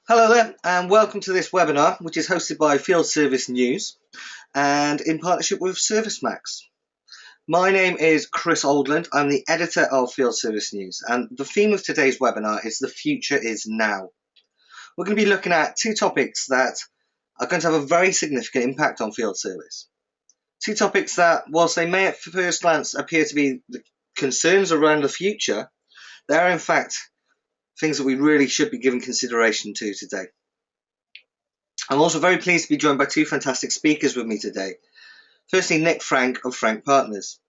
Hello there, and welcome to this webinar, which is hosted by Field Service News and in partnership with ServiceMax. My name is Chris Oldland. I'm the editor of Field Service News, and the theme of today's webinar is The Future is Now. We're going to be looking at two topics that are going to have a very significant impact on field service. Two topics that, whilst they may at first glance appear to be the concerns around the future, they are in fact things that we really should be giving consideration to today. I'm also very pleased to be joined by two fantastic speakers with me today. Firstly, Nick Frank of Frank Partners.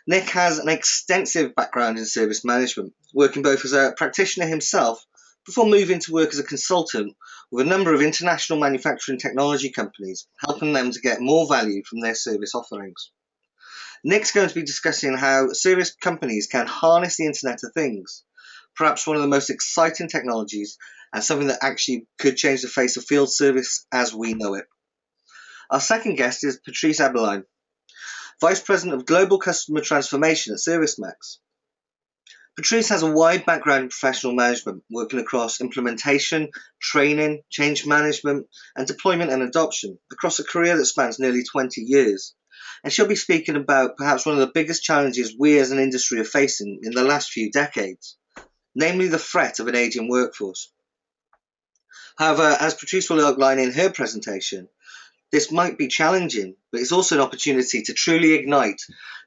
Nick has an extensive background in service management, working both as a practitioner himself before moving to work as a consultant with a number of international manufacturing technology companies, helping them to get more value from their service offerings. Nick's going to be discussing how service companies can harness the Internet of Things, perhaps one of the most exciting technologies and something that actually could change the face of field service as we know it. Our second guest is Patrice Abeline, Vice President of Global Customer Transformation at ServiceMax. Patrice has a wide background in professional management, working across implementation, training, change management, and deployment and adoption across a career that spans nearly 20 years. And she'll be speaking about perhaps one of the biggest challenges we as an industry are facing in the last few decades, namely the threat of an aging workforce. However, as Patrice will outline in her presentation, this might be challenging, but it's also an opportunity to truly ignite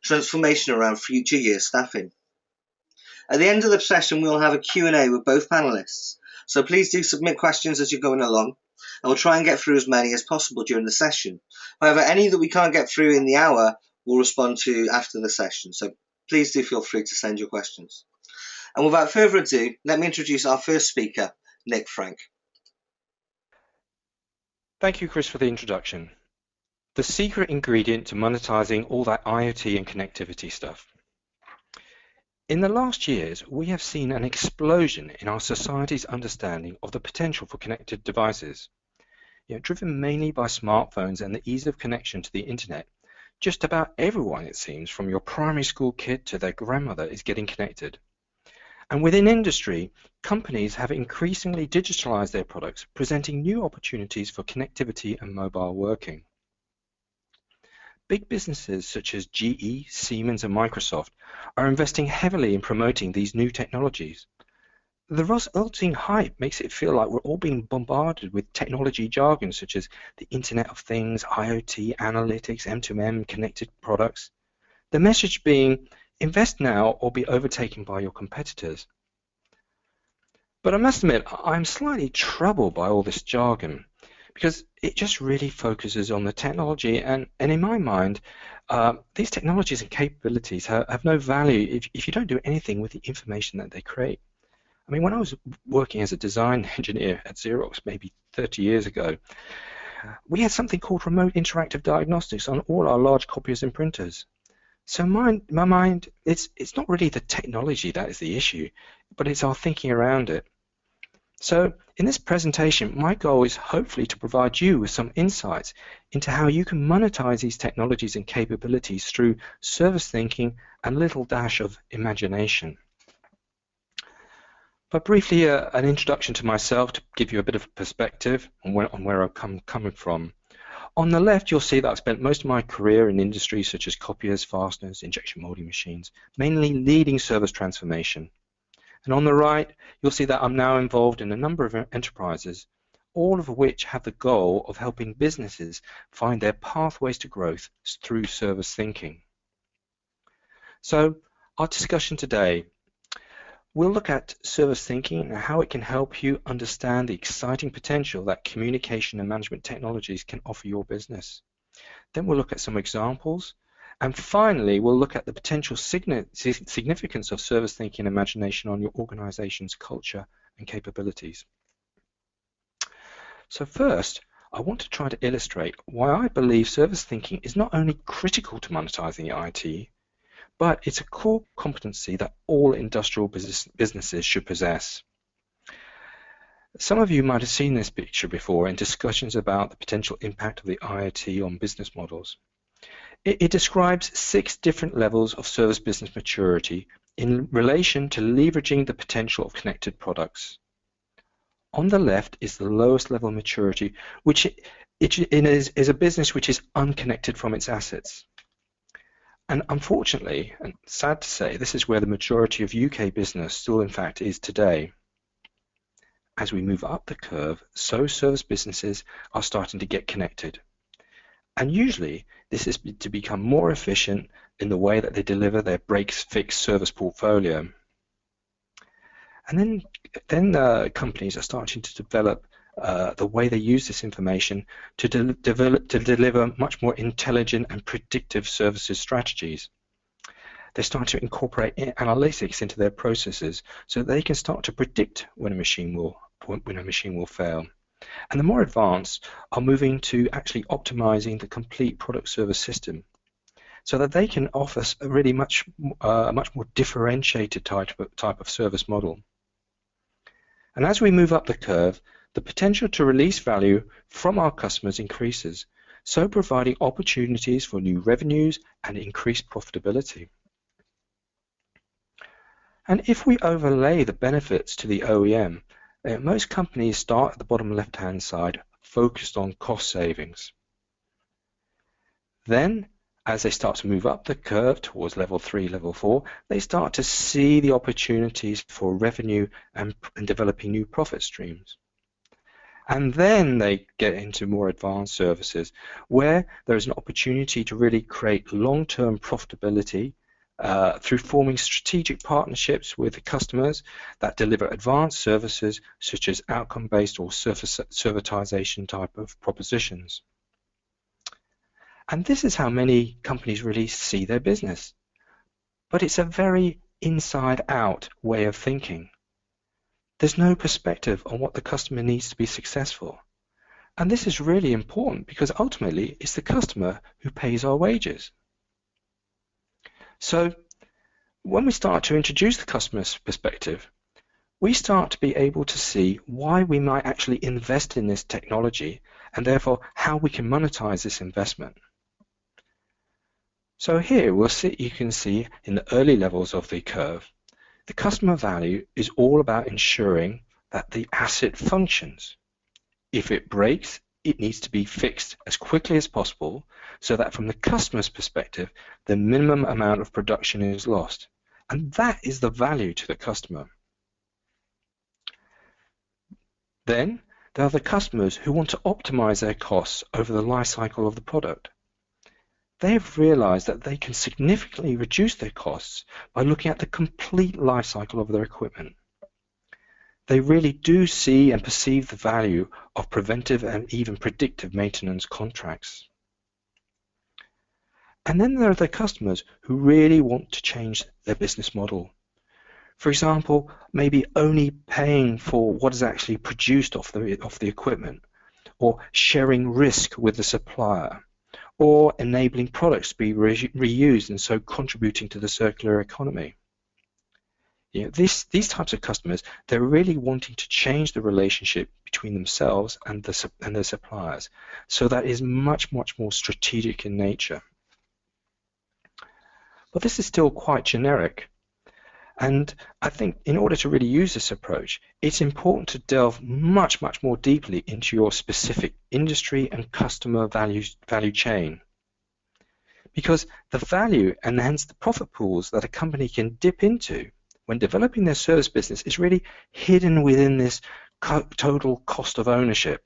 transformation around future year staffing. At the end of the session, we'll have a Q&A with both panelists, so please do submit questions as you're going along, and we'll try and get through as many as possible during the session. However, any that we can't get through in the hour, we'll respond to after the session, so please do feel free to send your questions. And without further ado, let me introduce our first speaker, Nick Frank. Thank you, Chris, for the introduction. The secret ingredient to monetizing all that IoT and connectivity stuff. In the last years, we have seen an explosion in our society's understanding of the potential for connected devices. Driven mainly by smartphones and the ease of connection to the internet, just about everyone, it seems, from your primary school kid to their grandmother, is getting connected. And within industry, companies have increasingly digitalized their products, presenting new opportunities for connectivity and mobile working. Big businesses such as GE, Siemens, and Microsoft are investing heavily in promoting these new technologies. The resulting hype makes it feel like we're all being bombarded with technology jargon such as the Internet of Things, IoT, analytics, M2M, connected products. The message being, invest now or be overtaken by your competitors. But I must admit, I'm slightly troubled by all this jargon because it just really focuses on the technology, and in my mind, these technologies and capabilities have no value if you don't do anything with the information that they create. I mean, when I was working as a design engineer at Xerox maybe 30 years ago, we had something called remote interactive diagnostics on all our large copiers and printers. So my mind, it's not really the technology that is the issue, but it's our thinking around it. So in this presentation, my goal is hopefully to provide you with some insights into how you can monetize these technologies and capabilities through service thinking and a little dash of imagination. But briefly, an introduction to myself to give you a bit of perspective on where I'm coming from. On the left, you'll see that I've spent most of my career in industries such as copiers, fasteners, injection molding machines, mainly leading service transformation. And on the right, you'll see that I'm now involved in a number of enterprises, all of which have the goal of helping businesses find their pathways to growth through service thinking. So our discussion today, we'll look at service thinking and how it can help you understand the exciting potential that communication and management technologies can offer your business. Then we'll look at some examples. And finally, we'll look at the potential significance of service thinking and imagination on your organization's culture and capabilities. So first, I want to try to illustrate why I believe service thinking is not only critical to monetizing the IT, but it's a core competency that all industrial businesses should possess. Some of you might have seen this picture before in discussions about the potential impact of the IoT on business models. It describes 6 different levels of service business maturity in relation to leveraging the potential of connected products. On the left is the lowest level maturity, which is a business which is unconnected from its assets. And unfortunately, and sad to say, this is where the majority of UK business still in fact is today. As we move up the curve, so service businesses are starting to get connected. And usually this is to become more efficient in the way that they deliver their break-fix service portfolio. And then companies are starting to develop the way they use this information to deliver much more intelligent and predictive services strategies. They start to incorporate analytics into their processes so that they can start to predict when a machine will fail. And the more advanced are moving to actually optimizing the complete product service system so that they can offer a really much more differentiated type of service model. And as we move up the curve, the potential to release value from our customers increases, so providing opportunities for new revenues and increased profitability. And if we overlay the benefits to the OEM, most companies start at the bottom left-hand side, focused on cost savings. Then, as they start to move up the curve towards level 3, level 4, they start to see the opportunities for revenue and developing new profit streams. And then they get into more advanced services where there is an opportunity to really create long-term profitability through forming strategic partnerships with the customers that deliver advanced services such as outcome-based or servitization type of propositions. And this is how many companies really see their business. But it's a very inside-out way of thinking. There's no perspective on what the customer needs to be successful. And this is really important because ultimately it's the customer who pays our wages. So when we start to introduce the customer's perspective, we start to be able to see why we might actually invest in this technology and therefore how we can monetize this investment. So here you can see in the early levels of the curve, the customer value is all about ensuring that the asset functions. If it breaks, it needs to be fixed as quickly as possible so that from the customer's perspective, the minimum amount of production is lost. And that is the value to the customer. Then there are the customers who want to optimize their costs over the life cycle of the product. They have realized that they can significantly reduce their costs by looking at the complete life cycle of their equipment. They really do see and perceive the value of preventive and even predictive maintenance contracts. And then there are the customers who really want to change their business model. For example, maybe only paying for what is actually produced off the equipment, or sharing risk with the supplier, or enabling products to be reused and so contributing to the circular economy. You know, these types of customers, they're really wanting to change the relationship between themselves and their suppliers, so that is much more strategic in nature. But this is still quite generic, and I think in order to really use this approach, it's important to delve much more deeply into your specific industry and customer value chain. Because the value and hence the profit pools that a company can dip into when developing their service business is really hidden within this total cost of ownership.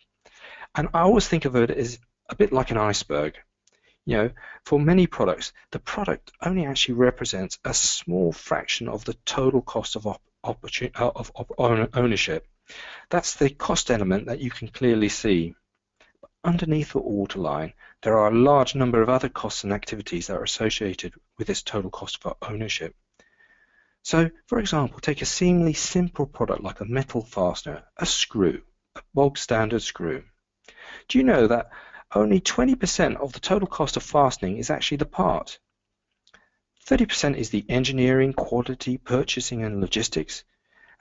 And I always think of it as a bit like an iceberg. You know, for many products, the product only actually represents a small fraction of the total cost of ownership. That's the cost element that you can clearly see. But underneath the waterline, there are a large number of other costs and activities that are associated with this total cost of ownership. So, for example, take a seemingly simple product like a metal fastener, a screw, a bog standard screw. Do you know that only 20% of the total cost of fastening is actually the part? 30% is the engineering, quality, purchasing and logistics,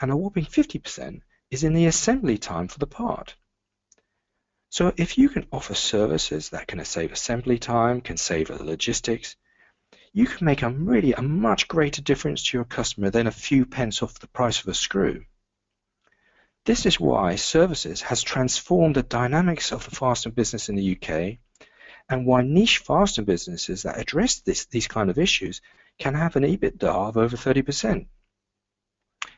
and a whopping 50% is in the assembly time for the part. So if you can offer services that can save assembly time, can save logistics, you can make a much greater difference to your customer than a few pence off the price of a screw. This is why services has transformed the dynamics of the fastener business in the UK, and why niche fastener businesses that address these kind of issues can have an EBITDA of over 30%.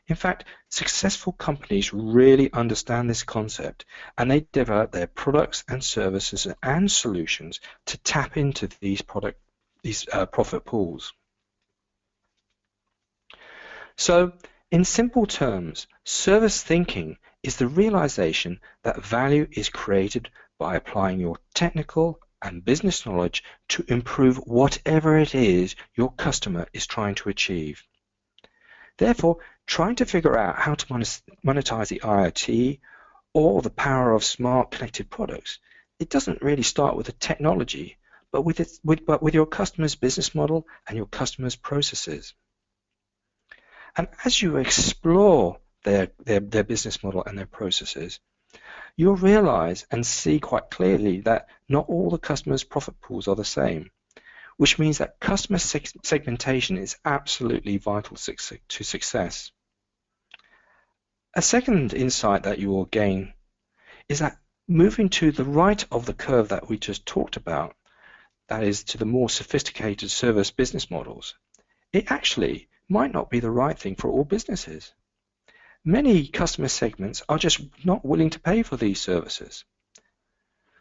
In fact, successful companies really understand this concept, and they develop their products and services and solutions to tap into these profit pools. So, in simple terms, service thinking is the realization that value is created by applying your technical and business knowledge to improve whatever it is your customer is trying to achieve. Therefore, trying to figure out how to monetize the IoT or the power of smart connected products, it doesn't really start with the technology, but with your customer's business model and your customer's processes. And as you explore their business model and their processes, you'll realize and see quite clearly that not all the customers' profit pools are the same, which means that customer segmentation is absolutely vital to success. A second insight that you will gain is that moving to the right of the curve that we just talked about, that is to the more sophisticated service business models, it actually might not be the right thing for all businesses. Many customer segments are just not willing to pay for these services.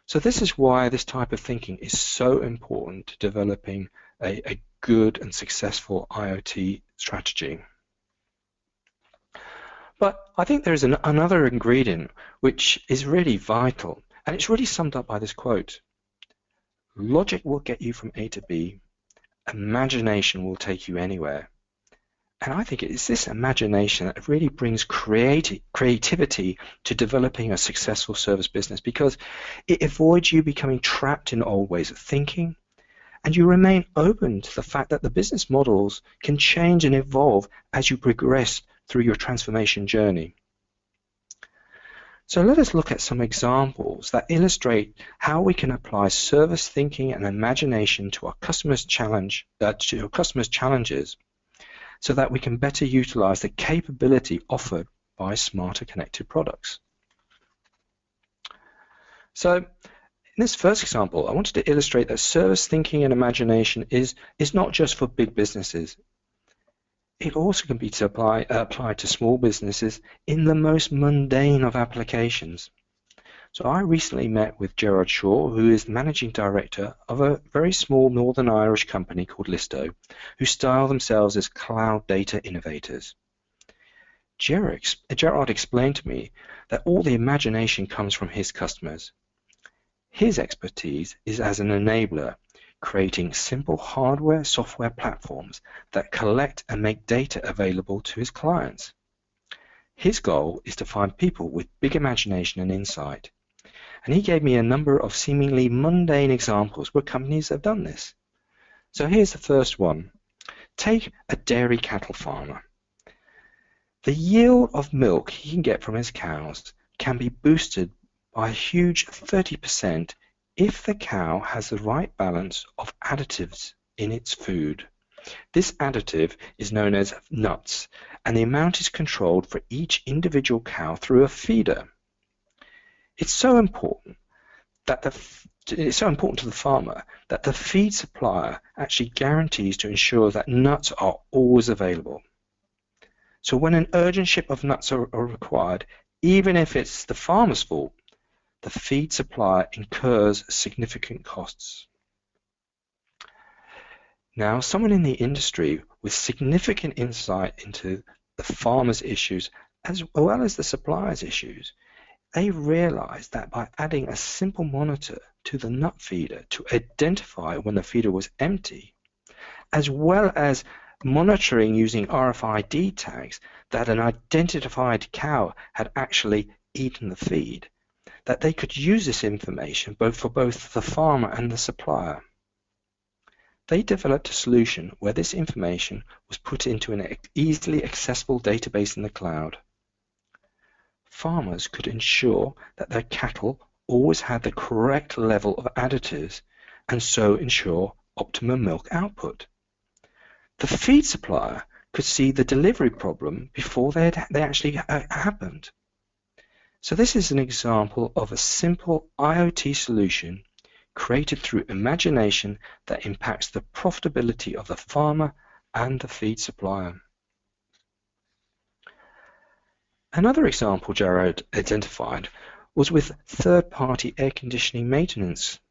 So this is why this type of thinking is so important to developing a good and successful IoT strategy. But I think there is another ingredient which is really vital, and it's really summed up by this quote. Logic will get you from A to B. Imagination will take you anywhere. And I think it's this imagination that really brings creativity to developing a successful service business, because it avoids you becoming trapped in old ways of thinking, and you remain open to the fact that the business models can change and evolve as you progress through your transformation journey. So let us look at some examples that illustrate how we can apply service thinking and imagination to our customers' challenges, so that we can better utilize the capability offered by smarter connected products. So in this first example, I wanted to illustrate that service thinking and imagination is not just for big businesses. It also can be applied to small businesses in the most mundane of applications. So I recently met with Gerard Shaw, who is the managing director of a very small Northern Irish company called Listo, who style themselves as cloud data innovators. Gerard explained to me that all the imagination comes from his customers. His expertise is as an enabler, creating simple hardware, software platforms that collect and make data available to his clients. His goal is to find people with big imagination and insight. And he gave me a number of seemingly mundane examples where companies have done this. So here's the first one. Take a dairy cattle farmer. The yield of milk he can get from his cows can be boosted by a huge 30% if the cow has the right balance of additives in its food. This additive is known as nuts, and the amount is controlled for each individual cow through a feeder. It's so important to the farmer that the feed supplier actually guarantees to ensure that nuts are always available. So when an urgent ship of nuts are required, even if it's the farmer's fault, the feed supplier incurs significant costs. Now, someone in the industry with significant insight into the farmer's issues as well as the supplier's issues, they realized that by adding a simple monitor to the nut feeder to identify when the feeder was empty, as well as monitoring using RFID tags that an identified cow had actually eaten the feed, that they could use this information for both the farmer and the supplier. They developed a solution where this information was put into an easily accessible database in the cloud. Farmers could ensure that their cattle always had the correct level of additives and so ensure optimum milk output. The feed supplier could see the delivery problem before they actually happened. So this is an example of a simple IoT solution created through imagination that impacts the profitability of the farmer and the feed supplier. Another example Jared identified was with third-party air conditioning maintenance.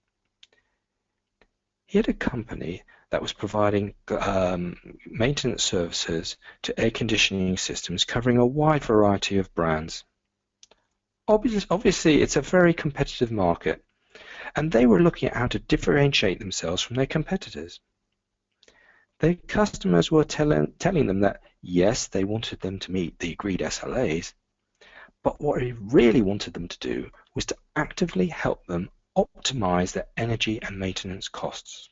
He had a company that was providing maintenance services to air conditioning systems covering a wide variety of brands. Obviously, it's a very competitive market, and they were looking at how to differentiate themselves from their competitors. Their customers were telling them that, yes, they wanted them to meet the agreed SLAs, but what they really wanted them to do was to actively help them optimize their energy and maintenance costs.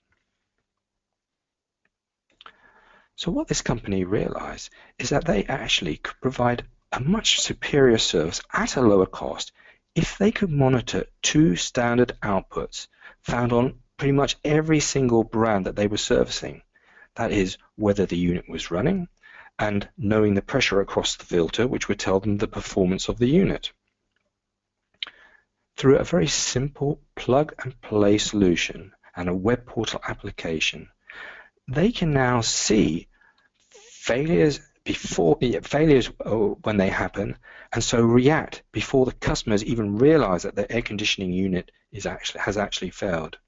So what this company realized is that they actually could provide a much superior service at a lower cost if they could monitor two standard outputs found on pretty much every single brand that they were servicing. That is, whether the unit was running and knowing the pressure across the filter, which would tell them the performance of the unit. Through a very simple plug-and-play solution and a web portal application, they can now see failures when they happen, and so react before the customers even realize that their air conditioning unit has actually failed.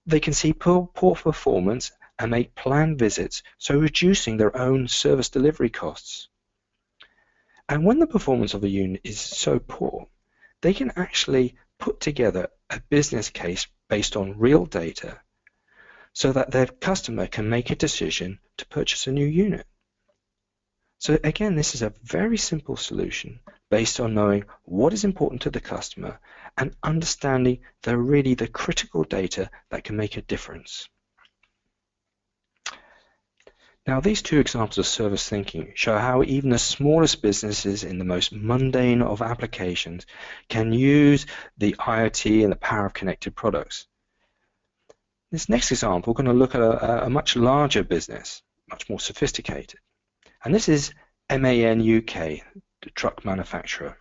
They can see poor performance and make planned visits, so reducing their own service delivery costs. And when the performance of a unit is so poor, they can actually put together a business case based on real data so that their customer can make a decision to purchase a new unit. So again, this is a very simple solution based on knowing what is important to the customer and understanding the critical data that can make a difference. Now, these two examples of service thinking show how even the smallest businesses in the most mundane of applications can use the IoT and the power of connected products. This next example, we're going to look at a much larger business, much more sophisticated. And this is MAN UK, the truck manufacturer.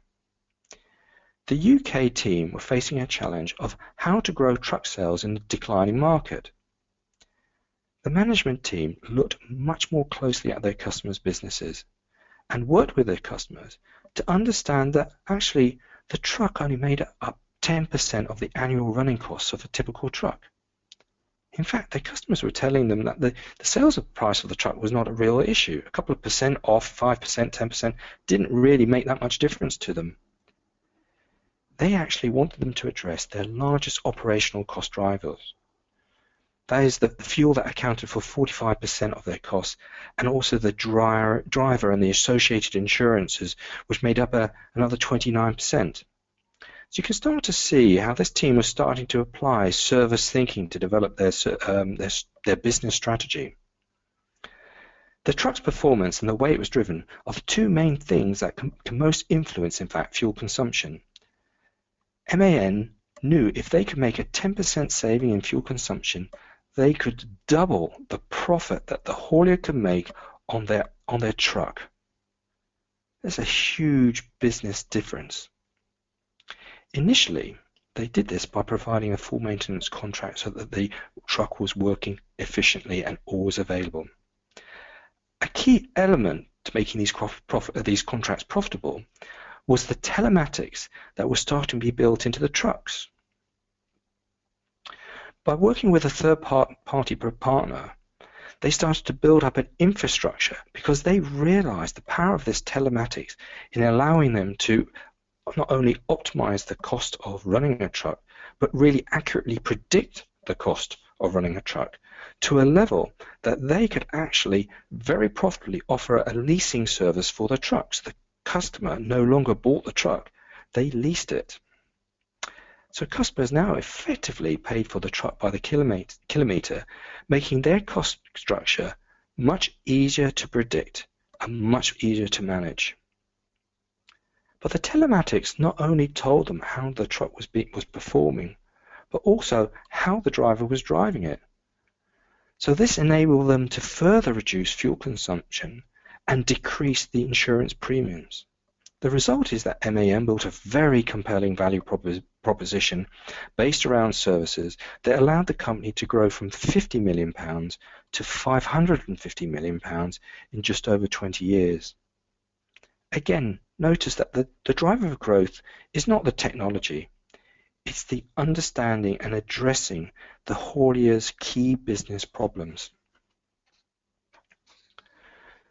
The UK team were facing a challenge of how to grow truck sales in a declining market. The management team looked much more closely at their customers' businesses and worked with their customers to understand that actually the truck only made up 10% of the annual running costs of a typical truck. In fact, their customers were telling them that the sales price of the truck was not a real issue. A couple of percent off, 5%, 10%, didn't really make that much difference to them. They actually wanted them to address their largest operational cost drivers. That is the fuel that accounted for 45% of their costs, and also the driver and the associated insurances, which made up another 29%. So you can start to see how this team was starting to apply service thinking to develop their business strategy. The truck's performance and the way it was driven are the two main things that can most influence, in fact, fuel consumption. MAN knew if they could make a 10% saving in fuel consumption, they could double the profit that the haulier could make on their truck. There's a huge business difference. Initially, they did this by providing a full maintenance contract so that the truck was working efficiently and always available. A key element to making these contracts profitable was the telematics that was starting to be built into the trucks. By working with a third-party partner, they started to build up an infrastructure because they realized the power of this telematics in allowing them to not only optimize the cost of running a truck, but really accurately predict the cost of running a truck to a level that they could actually very profitably offer a leasing service for the trucks. The customer no longer bought the truck, they leased it. So customers now effectively paid for the truck by the kilometer, making their cost structure much easier to predict and much easier to manage. But the telematics not only told them how the truck was performing, but also how the driver was driving it. So this enabled them to further reduce fuel consumption and decrease the insurance premiums. The result is that MAN built a very compelling value proposition based around services that allowed the company to grow from £50 million to £550 million in just over 20 years. Again, notice that the driver of growth is not the technology, it's the understanding and addressing the hauliers' key business problems.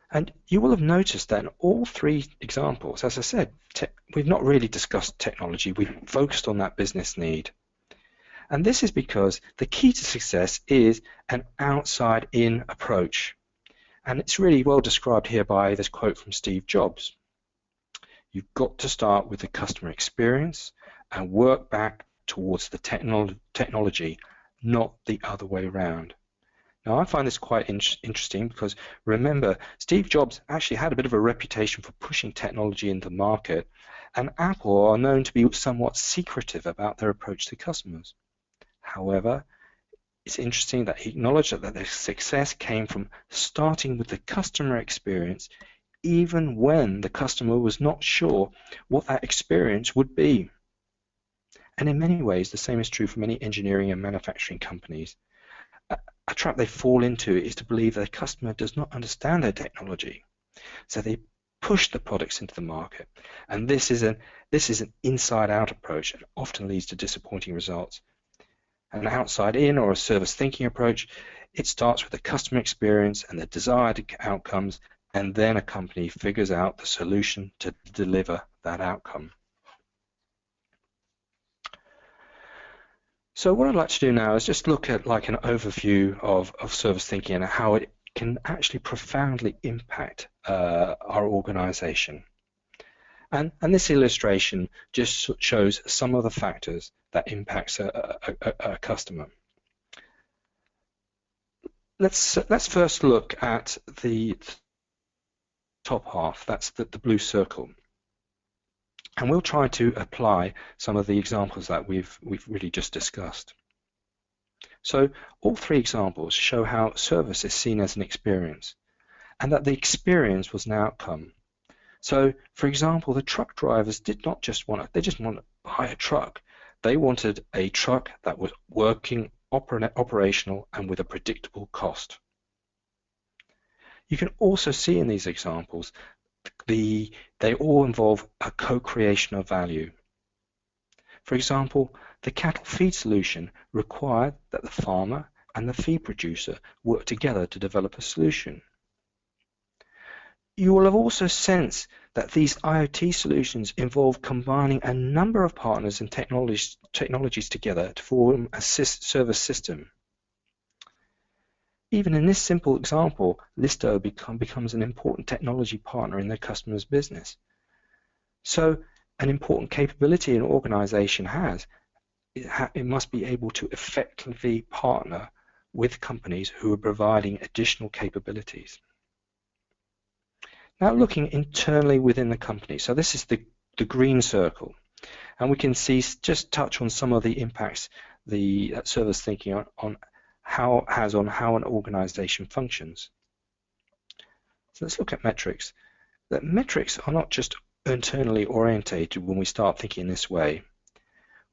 And you will have noticed that in all three examples, as I said, we've not really discussed technology, we've focused on that business need. And this is because the key to success is an outside-in approach. And it's really well described here by this quote from Steve Jobs. You've got to start with the customer experience and work back towards the technology, not the other way around. Now, I find this quite interesting because, remember, Steve Jobs actually had a bit of a reputation for pushing technology into the market, and Apple are known to be somewhat secretive about their approach to customers. However, it's interesting that he acknowledged that their success came from starting with the customer experience, even when the customer was not sure what that experience would be. And in many ways, the same is true for many engineering and manufacturing companies. A trap they fall into is to believe their customer does not understand their technology. So they push the products into the market. And this is an inside-out approach and often leads to disappointing results. An outside-in or a service thinking approach, it starts with the customer experience and the desired outcomes, and then a company figures out the solution to deliver that outcome. So what I'd like to do now is just look at like an overview of service thinking and how it can actually profoundly impact our organization. And this illustration just shows some of the factors that impacts a customer. Let's first look at the top half, that's the blue circle. And we'll try to apply some of the examples that we've really just discussed. So all three examples show how service is seen as an experience and that the experience was an outcome. So, for example, the truck drivers did not just want to buy a truck. They wanted a truck that was working, operational, and with a predictable cost. You can also see in these examples they all involve a co-creation of value. For example, the cattle feed solution required that the farmer and the feed producer work together to develop a solution. You will have also sensed that these IoT solutions involve combining a number of partners and technologies together to form a service system. Even in this simple example, Listo becomes an important technology partner in their customer's business. So an important capability an organization has, it must be able to effectively partner with companies who are providing additional capabilities. Now looking internally within the company, so this is the green circle, and we can see, just touch on some of the impacts the service thinking has on how an organization functions. So let's look at metrics. That metrics are not just internally orientated when we start thinking this way.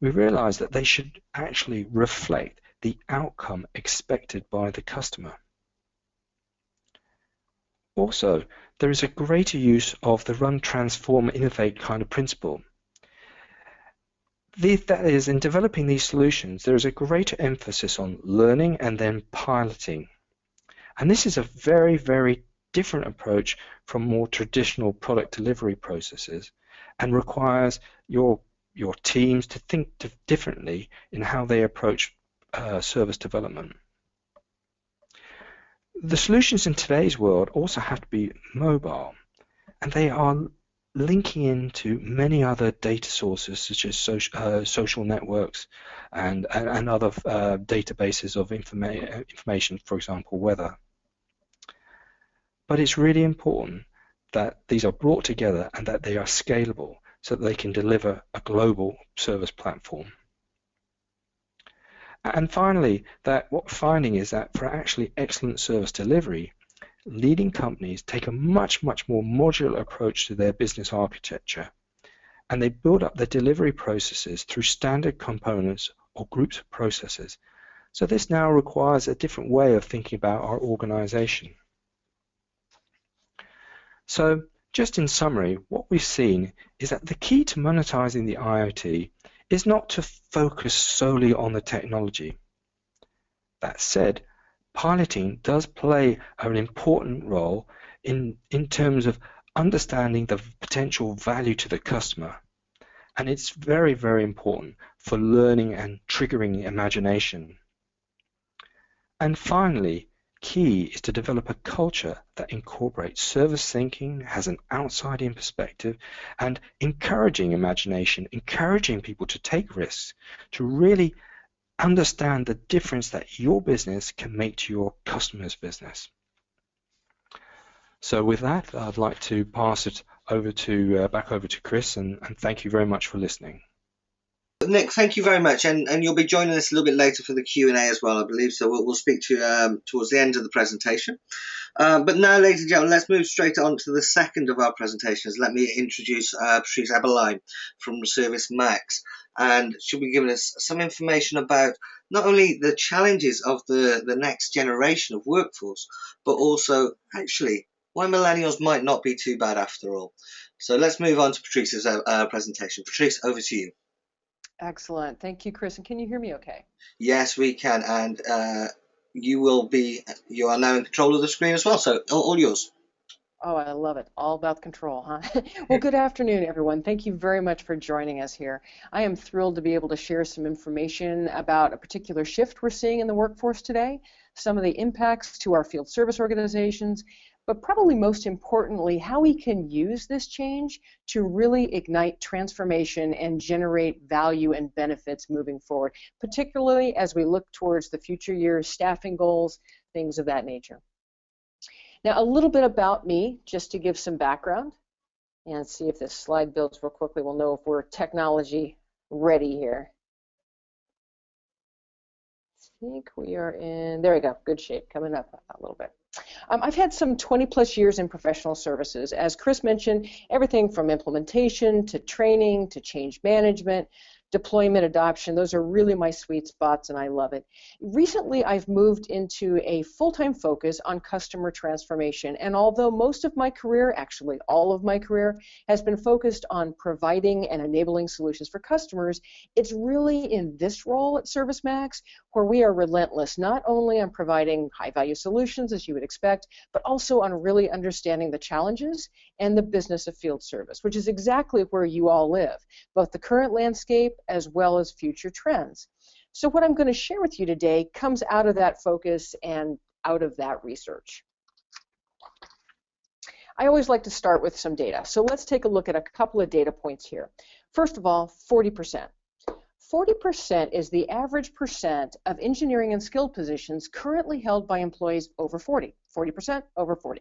We realize that they should actually reflect the outcome expected by the customer. Also, there is a greater use of the run, transform, innovate kind of principle. That is, in developing these solutions, there is a greater emphasis on learning and then piloting. And this is a very, very different approach from more traditional product delivery processes and requires your teams to think differently in how they approach service development. The solutions in today's world also have to be mobile, and they are linking into many other data sources such as social networks and other databases of information, for example, weather. But it's really important that these are brought together and that they are scalable so that they can deliver a global service platform. And finally, that what we're finding is that for actually excellent service delivery, leading companies take a much more modular approach to their business architecture, and they build up their delivery processes through standard components or groups of processes. So this now requires a different way of thinking about our organization. So just in summary, what we've seen is that the key to monetizing the IoT is not to focus solely on the technology. That said, piloting does play an important role in terms of understanding the potential value to the customer. And it's very important for learning and triggering imagination. And finally, key is to develop a culture that incorporates service thinking, has an outside-in perspective, and encouraging imagination, encouraging people to take risks, to really understand the difference that your business can make to your customer's business. So with that, I'd like to pass it over to back over to Chris, and thank you very much for listening. Nick, thank you very much, and you'll be joining us a little bit later for the Q&A as well, I believe. So we'll speak to you towards the end of the presentation. But now, ladies and gentlemen, let's move straight on to the second of our presentations. Let me introduce Patrice Eberlein from ServiceMax, and she'll be giving us some information about not only the challenges of the next generation of workforce, but also actually why millennials might not be too bad after all. So let's move on to Patrice's presentation. Patrice, over to you. Excellent. Thank you, Chris. And can you hear me okay? Yes, we can. And you are now in control of the screen as well. So all yours. Oh, I love it. All about control, huh? Well, good afternoon, everyone. Thank you very much for joining us here. I am thrilled to be able to share some information about a particular shift we're seeing in the workforce today, some of the impacts to our field service organizations, but probably most importantly, how we can use this change to really ignite transformation and generate value and benefits moving forward, particularly as we look towards the future years, staffing goals, things of that nature. Now, a little bit about me, just to give some background, and see if this slide builds real quickly. We'll know if we're technology ready here. I think we are in, there we go, good shape, coming up a little bit. I've had some 20+ years in professional services. As Chris mentioned, everything from implementation to training to change management, deployment, adoption, those are really my sweet spots and I love it. Recently, I've moved into a full-time focus on customer transformation, and although most of my career, actually all of my career, has been focused on providing and enabling solutions for customers, it's really in this role at ServiceMax where we are relentless, not only on providing high-value solutions, as you would expect, but also on really understanding the challenges and the business of field service, which is exactly where you all live, both the current landscape as well as future trends. So what I'm going to share with you today comes out of that focus and out of that research. I always like to start with some data. So let's take a look at a couple of data points here. First of all, 40%. 40% is the average percent of engineering and skilled positions currently held by employees over 40. 40% over 40.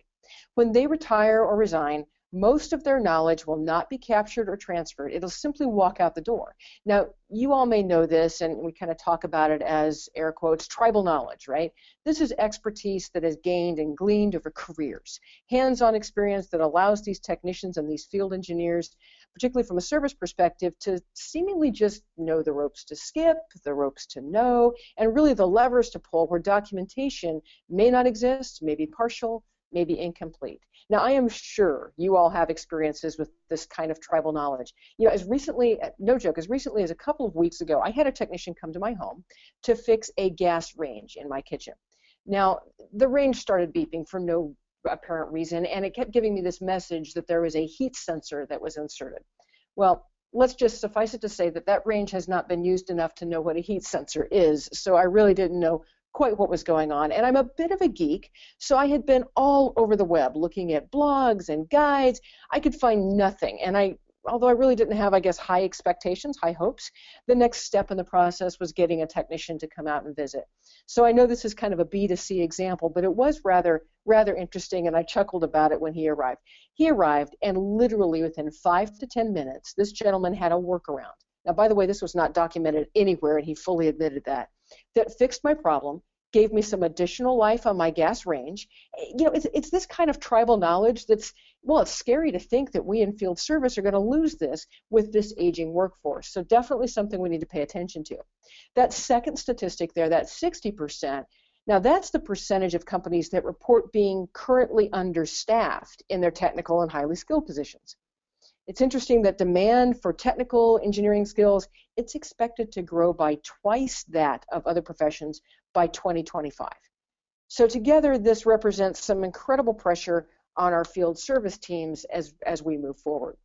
When they retire or resign, most of their knowledge will not be captured or transferred. It'll simply walk out the door. Now, you all may know this, and we kind of talk about it as, air quotes, tribal knowledge, right? This is expertise that is gained and gleaned over careers, hands-on experience that allows these technicians and these field engineers, particularly from a service perspective, to seemingly just know the ropes to skip, the ropes to know, and really the levers to pull where documentation may not exist, may be partial, may be incomplete. Now, I am sure you all have experiences with this kind of tribal knowledge. You know, as recently, no joke, as recently as a couple of weeks ago, I had a technician come to my home to fix a gas range in my kitchen. Now, the range started beeping for no apparent reason, and it kept giving me this message that there was a heat sensor that was inserted. Well, let's just suffice it to say that that range has not been used enough to know what a heat sensor is, so I really didn't know quite what was going on. And I'm a bit of a geek, so I had been all over the web looking at blogs and guides. I could find nothing, and although I really didn't have, I guess, high expectations, high hopes, the next step in the process was getting a technician to come out and visit. So I know this is kind of a B2C example, but it was rather interesting, and I chuckled about it when he arrived. He arrived, and literally within 5 to 10 minutes, this gentleman had a workaround. Now, by the way, this was not documented anywhere, and he fully admitted that fixed my problem, gave me some additional life on my gas range. You know, it's this kind of tribal knowledge that's, well, it's scary to think that we in field service are going to lose this with this aging workforce. So definitely something we need to pay attention to. That second statistic there, that 60%, now that's the percentage of companies that report being currently understaffed in their technical and highly skilled positions. It's interesting that demand for technical engineering skills, it's expected to grow by twice that of other professions by 2025. So together, this represents some incredible pressure on our field service teams as we move forward.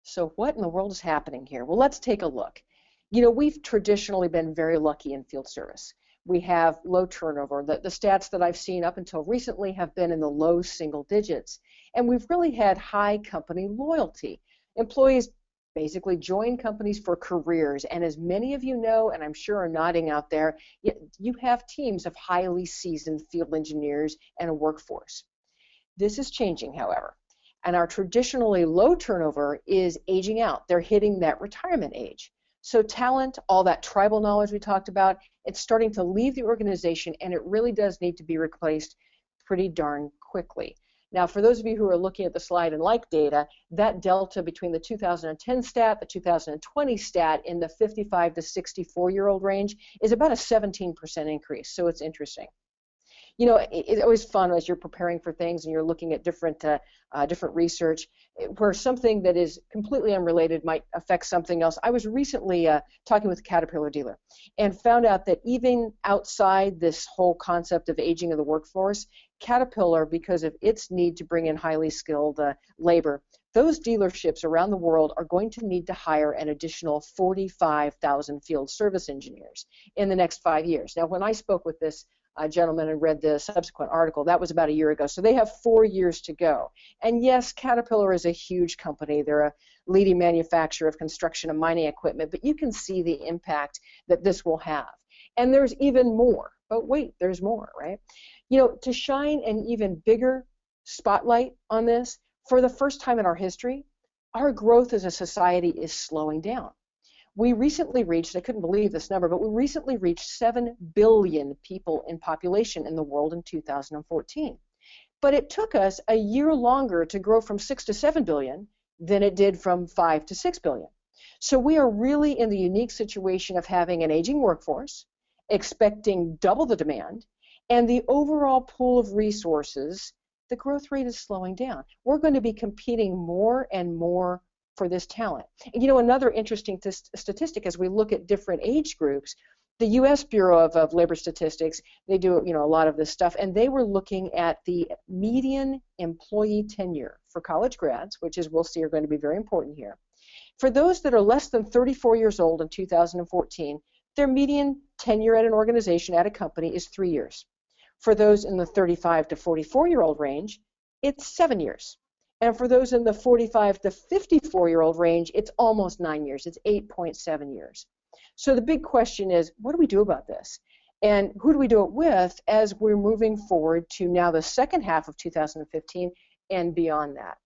So what in the world is happening here? Well, let's take a look. You know, we've traditionally been very lucky in field service. We have low turnover. The stats that I've seen up until recently have been in the low single digits. And we've really had high company loyalty. Employees basically join companies for careers. And as many of you know, and I'm sure are nodding out there, you have teams of highly seasoned field engineers and a workforce. This is changing, however. And our traditionally low turnover is aging out. They're hitting that retirement age. So talent, all that tribal knowledge we talked about, it's starting to leave the organization, and it really does need to be replaced pretty darn quickly. Now, for those of you who are looking at the slide and like data, that delta between the 2010 stat, the 2020 stat in the 55 to 64-year-old range is about a 17% increase, so it's interesting. You know, it's always fun as you're preparing for things and you're looking at different research where something that is completely unrelated might affect something else. I was recently talking with a Caterpillar dealer and found out that even outside this whole concept of aging of the workforce, Caterpillar, because of its need to bring in highly skilled labor, those dealerships around the world are going to need to hire an additional 45,000 field service engineers in the next 5 years. Now, when I spoke with this gentleman and read the subsequent article, that was about a year ago. So they have 4 years to go. And yes, Caterpillar is a huge company. They're a leading manufacturer of construction and mining equipment, but you can see the impact that this will have. And there's even more. But wait, there's more, right? You know, to shine an even bigger spotlight on this, for the first time in our history, our growth as a society is slowing down. We recently reached, I couldn't believe this number, but we recently reached 7 billion people in population in the world in 2014. But it took us a year longer to grow from 6 to 7 billion than it did from 5 to 6 billion. So we are really in the unique situation of having an aging workforce, expecting double the demand, and the overall pool of resources, the growth rate is slowing down. We're going to be competing more and more for this talent. And you know, another interesting statistic as we look at different age groups, the U.S. Bureau of Labor Statistics, they do, you know, a lot of this stuff, and they were looking at the median employee tenure for college grads, which is, we'll see, are going to be very important here. For those that are less than 34 years old in 2014, their median tenure at an organization, at a company, is 3 years. For those in the 35 to 44-year-old range, it's 7 years. And for those in the 45 to 54-year-old range, it's almost 9 years. It's 8.7 years. So the big question is, what do we do about this? And who do we do it with as we're moving forward to now the second half of 2015 and beyond that?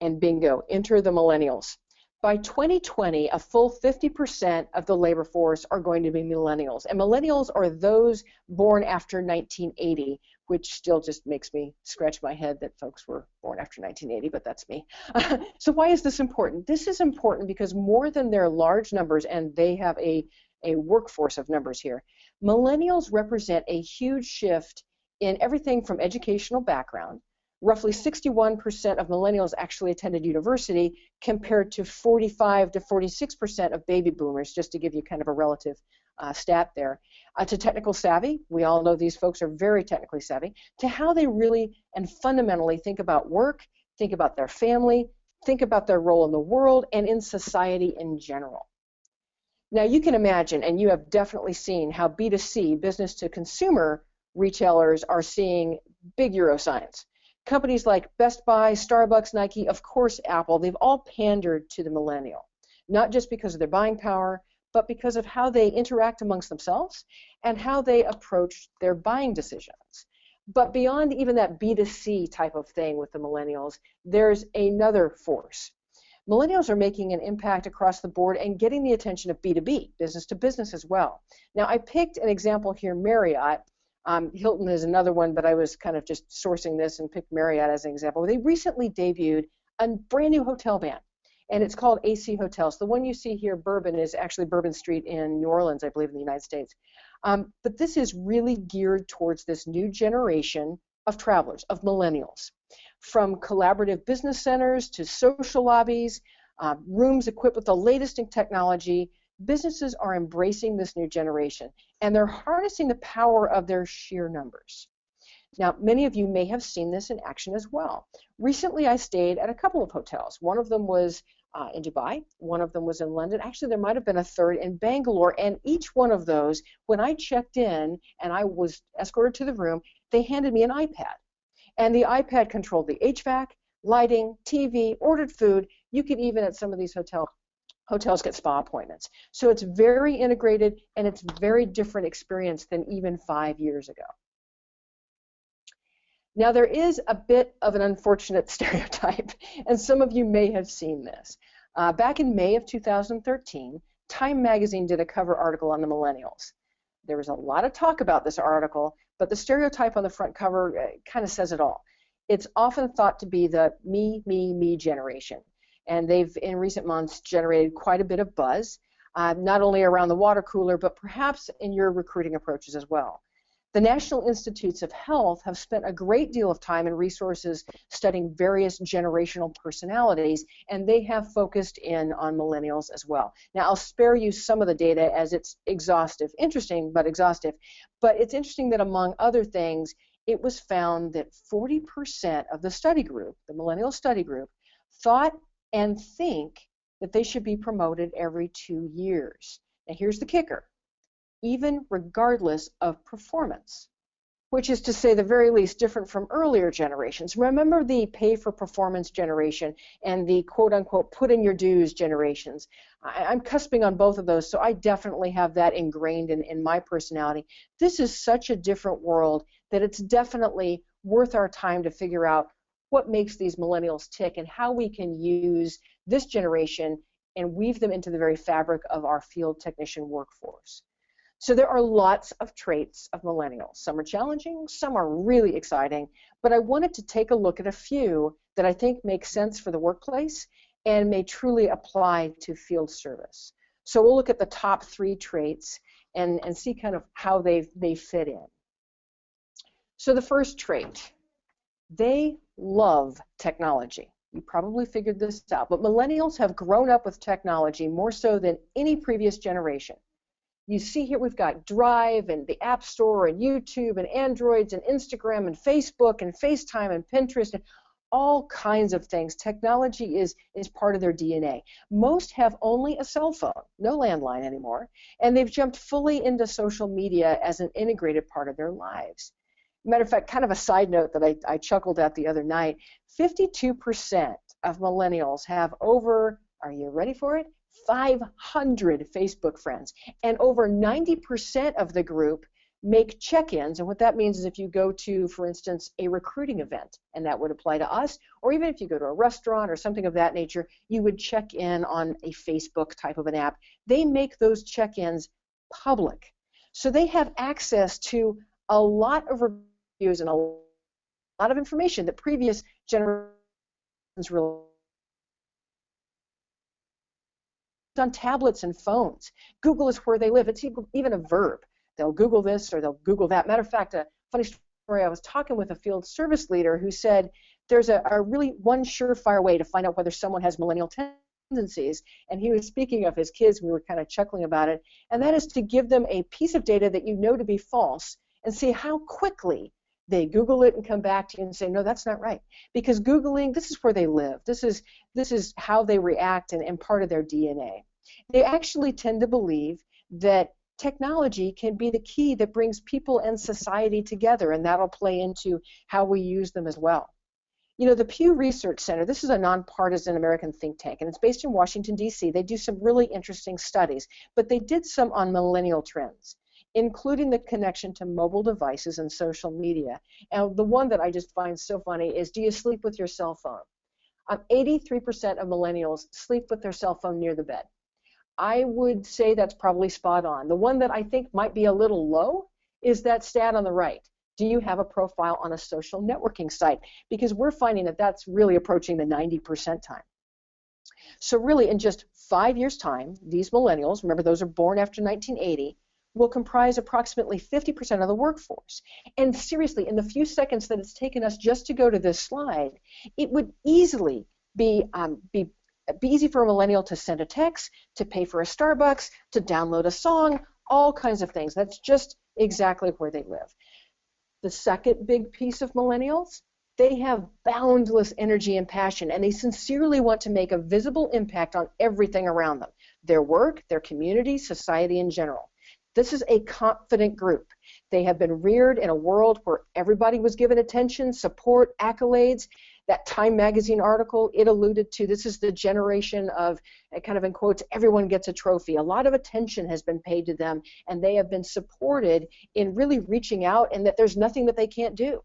And bingo, enter the millennials. By 2020, a full 50% of the labor force are going to be millennials. And millennials are those born after 1980, which still just makes me scratch my head that folks were born after 1980, but that's me. So why is this important? This is important because more than their large numbers, and they have a workforce of numbers here, millennials represent a huge shift in everything from educational background. Roughly 61% of millennials actually attended university compared to 45 to 46% of baby boomers, just to give you kind of a relative stat there. To technical savvy, we all know these folks are very technically savvy, to how they really and fundamentally think about work, think about their family, think about their role in the world and in society in general. Now you can imagine, and you have definitely seen, how B2C, business to consumer retailers are seeing big euro signs. Companies like Best Buy, Starbucks, Nike, of course Apple, they've all pandered to the millennial, not just because of their buying power, but because of how they interact amongst themselves and how they approach their buying decisions. But beyond even that B2C type of thing with the millennials, there's another force. Millennials are making an impact across the board and getting the attention of B2B, business to business as well. Now, I picked an example here, Marriott. Hilton is another one, but I was kind of just sourcing this and picked Marriott as an example. They recently debuted a brand new hotel brand, and it's called AC Hotels. The one you see here, Bourbon, is actually Bourbon Street in New Orleans, I believe, in the United States. But this is really geared towards this new generation of travelers, of millennials. From collaborative business centers to social lobbies, rooms equipped with the latest in technology, businesses are embracing this new generation, and they're harnessing the power of their sheer numbers. Now, many of you may have seen this in action as well. Recently, I stayed at a couple of hotels. One of them was in Dubai, one of them was in London. Actually, there might have been a third in Bangalore, and each one of those, when I checked in and I was escorted to the room, they handed me an iPad. And the iPad controlled the HVAC, lighting, TV, ordered food. You could even at some of these hotels get spa appointments. So it's very integrated, and it's a very different experience than even 5 years ago. Now, there is a bit of an unfortunate stereotype, and some of you may have seen this. Back in May of 2013, Time magazine did a cover article on the millennials. There was a lot of talk about this article, but the stereotype on the front cover kind of says it all. It's often thought to be the me, me, me generation, and they've, in recent months, generated quite a bit of buzz, not only around the water cooler, but perhaps in your recruiting approaches as well. The National Institutes of Health have spent a great deal of time and resources studying various generational personalities, and they have focused in on millennials as well. Now, I'll spare you some of the data as it's exhaustive, interesting but exhaustive, but it's interesting that among other things, it was found that 40% of the study group, the millennial study group, thought and think that they should be promoted every 2 years. Now, here's the kicker. Even regardless of performance, which is to say the very least different from earlier generations. Remember the pay for performance generation and the quote unquote put in your dues generations. I'm cusping on both of those, so I definitely have that ingrained in my personality. This is such a different world that it's definitely worth our time to figure out what makes these millennials tick and how we can use this generation and weave them into the very fabric of our field technician workforce. So there are lots of traits of millennials. Some are challenging, some are really exciting, but I wanted to take a look at a few that I think make sense for the workplace and may truly apply to field service. So we'll look at the top 3 traits and see kind of how they fit in. So the first trait, they love technology. You probably figured this out, but millennials have grown up with technology more so than any previous generation. You see here we've got Drive and the App Store and YouTube and Androids and Instagram and Facebook and FaceTime and Pinterest and all kinds of things. Technology is part of their DNA. Most have only a cell phone, no landline anymore, and they've jumped fully into social media as an integrated part of their lives. Matter of fact, kind of a side note that I chuckled at the other night, 52% of millennials have over, are you ready for it? 500 Facebook friends, and over 90% of the group make check-ins. And what that means is if you go to, for instance, a recruiting event, and that would apply to us, or even if you go to a restaurant or something of that nature, you would check in on a Facebook type of an app. They make those check-ins public. So they have access to a lot of reviews and a lot of information that previous generations really on tablets and phones. Google is where they live. It's even a verb. They'll Google this or they'll Google that. Matter of fact, a funny story, I was talking with a field service leader who said there's a really one surefire way to find out whether someone has millennial tendencies, and he was speaking of his kids. We were kind of chuckling about it, and that is to give them a piece of data that you know to be false and see how quickly they Google it and come back to you and say, no, that's not right. Because Googling, this is where they live. This is how they react and part of their DNA. They actually tend to believe that technology can be the key that brings people and society together, and that'll play into how we use them as well. You know, the Pew Research Center, this is a nonpartisan American think tank, and it's based in Washington, D.C. They do some really interesting studies, but they did some on millennial trends, including the connection to mobile devices and social media. And the one that I just find so funny is, do you sleep with your cell phone? 83% of millennials sleep with their cell phone near the bed. I would say that's probably spot on. The one that I think might be a little low is that stat on the right. Do you have a profile on a social networking site? Because we're finding that that's really approaching the 90% time. So really, in just 5 years' time, these millennials, remember those are born after 1980, will comprise approximately 50% of the workforce. And seriously, in the few seconds that it's taken us just to go to this slide, it would easily be easy for a millennial to send a text, to pay for a Starbucks, to download a song, all kinds of things. That's just exactly where they live. The second big piece of millennials, they have boundless energy and passion, and they sincerely want to make a visible impact on everything around them, their work, their community, society in general. This is a confident group. They have been reared in a world where everybody was given attention, support, accolades. That Time magazine article, it alluded to, this is the generation of, kind of in quotes, everyone gets a trophy. A lot of attention has been paid to them, and they have been supported in really reaching out, and that there's nothing that they can't do.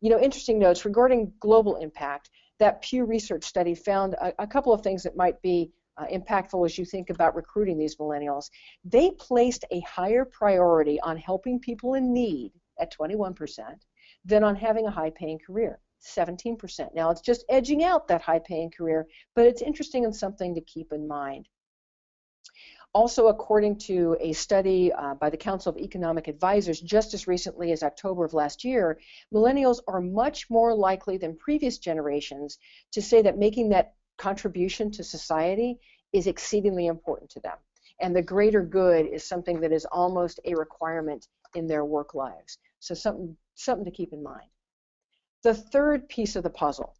You know, interesting notes regarding global impact. That Pew Research study found a couple of things that might be impactful as you think about recruiting these millennials. They placed a higher priority on helping people in need at 21% than on having a high-paying career, 17%. Now, it's just edging out that high-paying career, but it's interesting and something to keep in mind. Also, according to a study by the Council of Economic Advisors just as recently as October of last year, millennials are much more likely than previous generations to say that making that contribution to society is exceedingly important to them. And the greater good is something that is almost a requirement in their work lives. So something to keep in mind. The third piece of the puzzle,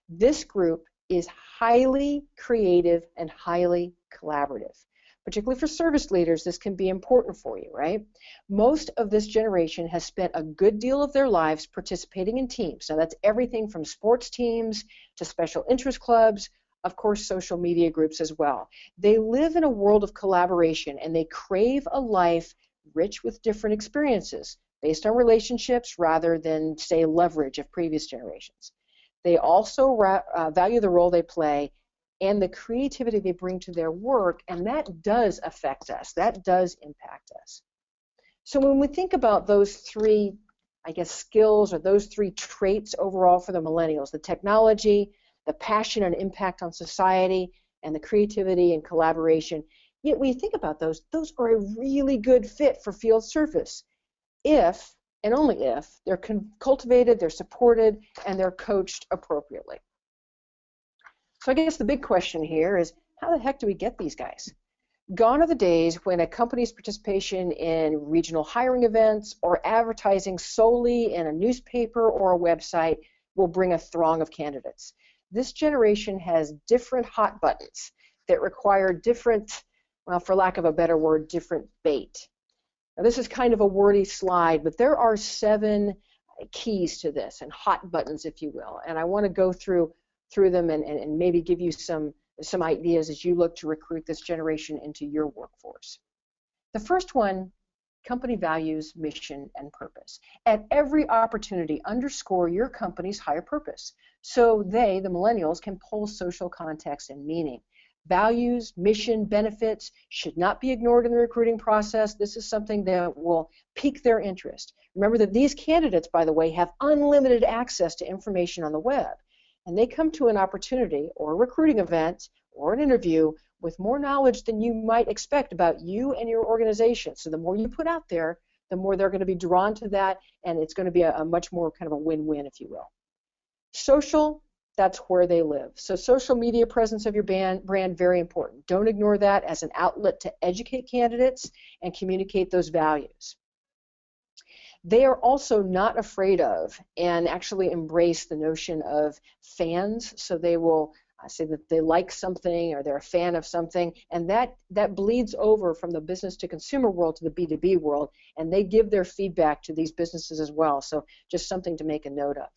this group is highly creative and highly collaborative. Particularly for service leaders, this can be important for you, right? Most of this generation has spent a good deal of their lives participating in teams. Now, that's everything from sports teams to special interest clubs, of course, social media groups as well. They live in a world of collaboration, and they crave a life rich with different experiences based on relationships rather than, say, leverage of previous generations. They also value the role they play and the creativity they bring to their work, and that does affect us. That does impact us. So when we think about those three, I guess, skills or those three traits overall for the millennials, the technology, the passion and impact on society, and the creativity and collaboration, yet when you think about those are a really good fit for field service if, and only if, they're cultivated, they're supported, and they're coached appropriately. So I guess the big question here is, how the heck do we get these guys? Gone are the days when a company's participation in regional hiring events or advertising solely in a newspaper or a website will bring a throng of candidates. This generation has different hot buttons that require different, well, for lack of a better word, different bait. Now, this is kind of a wordy slide, but there are 7 keys to this, and hot buttons, if you will, and I want to go through them and maybe give you some ideas as you look to recruit this generation into your workforce. The first one, company values, mission, and purpose. At every opportunity, underscore your company's higher purpose so they, the millennials, can pull social context and meaning. Values, mission, benefits should not be ignored in the recruiting process. This is something that will pique their interest. Remember that these candidates, by the way, have unlimited access to information on the web. And they come to an opportunity or a recruiting event or an interview with more knowledge than you might expect about you and your organization. So the more you put out there, the more they're going to be drawn to that, and it's going to be a much more kind of a win-win, if you will. Social, that's where they live. So social media presence of your brand, very important. Don't ignore that as an outlet to educate candidates and communicate those values. They are also not afraid of and actually embrace the notion of fans. So they will say that they like something or they're a fan of something, and that bleeds over from the business to consumer world to the B2B world, and they give their feedback to these businesses as well. So just something to make a note of.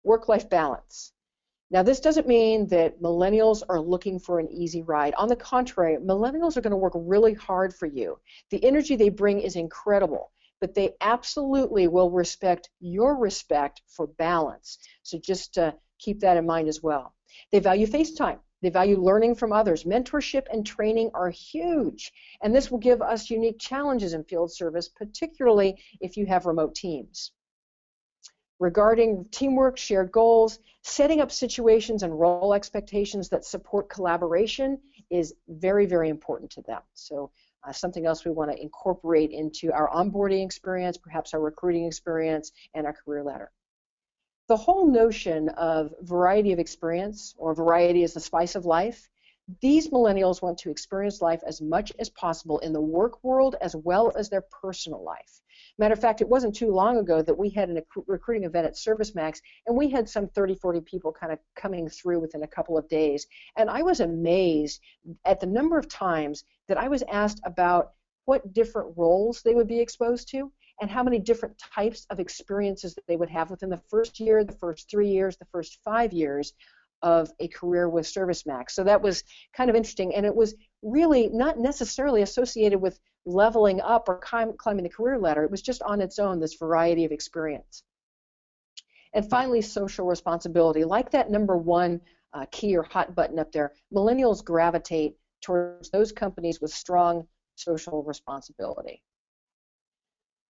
Work-life balance. Now, this doesn't mean that millennials are looking for an easy ride. On the contrary, millennials are going to work really hard for you. The energy they bring is incredible, but they absolutely will respect your respect for balance. So just keep that in mind as well. They value face time. They value learning from others. Mentorship and training are huge, and this will give us unique challenges in field service, particularly if you have remote teams. Regarding teamwork, shared goals, setting up situations and role expectations that support collaboration is very, very important to them. So something else we want to incorporate into our onboarding experience, perhaps our recruiting experience, and our career ladder. The whole notion of variety of experience, or variety is the spice of life, these millennials want to experience life as much as possible in the work world as well as their personal life. Matter of fact, it wasn't too long ago that we had a recruiting event at ServiceMax, and we had some 30, 40 people kind of coming through within a couple of days. And I was amazed at the number of times that I was asked about what different roles they would be exposed to, and how many different types of experiences that they would have within the first year, the first 3 years, the first 5 years of a career with ServiceMax. So that was kind of interesting, and it was really not necessarily associated with leveling up or climbing the career ladder. It was just on its own, this variety of experience. And finally, social responsibility. Like that number one key or hot button up there, millennials gravitate towards those companies with strong social responsibility.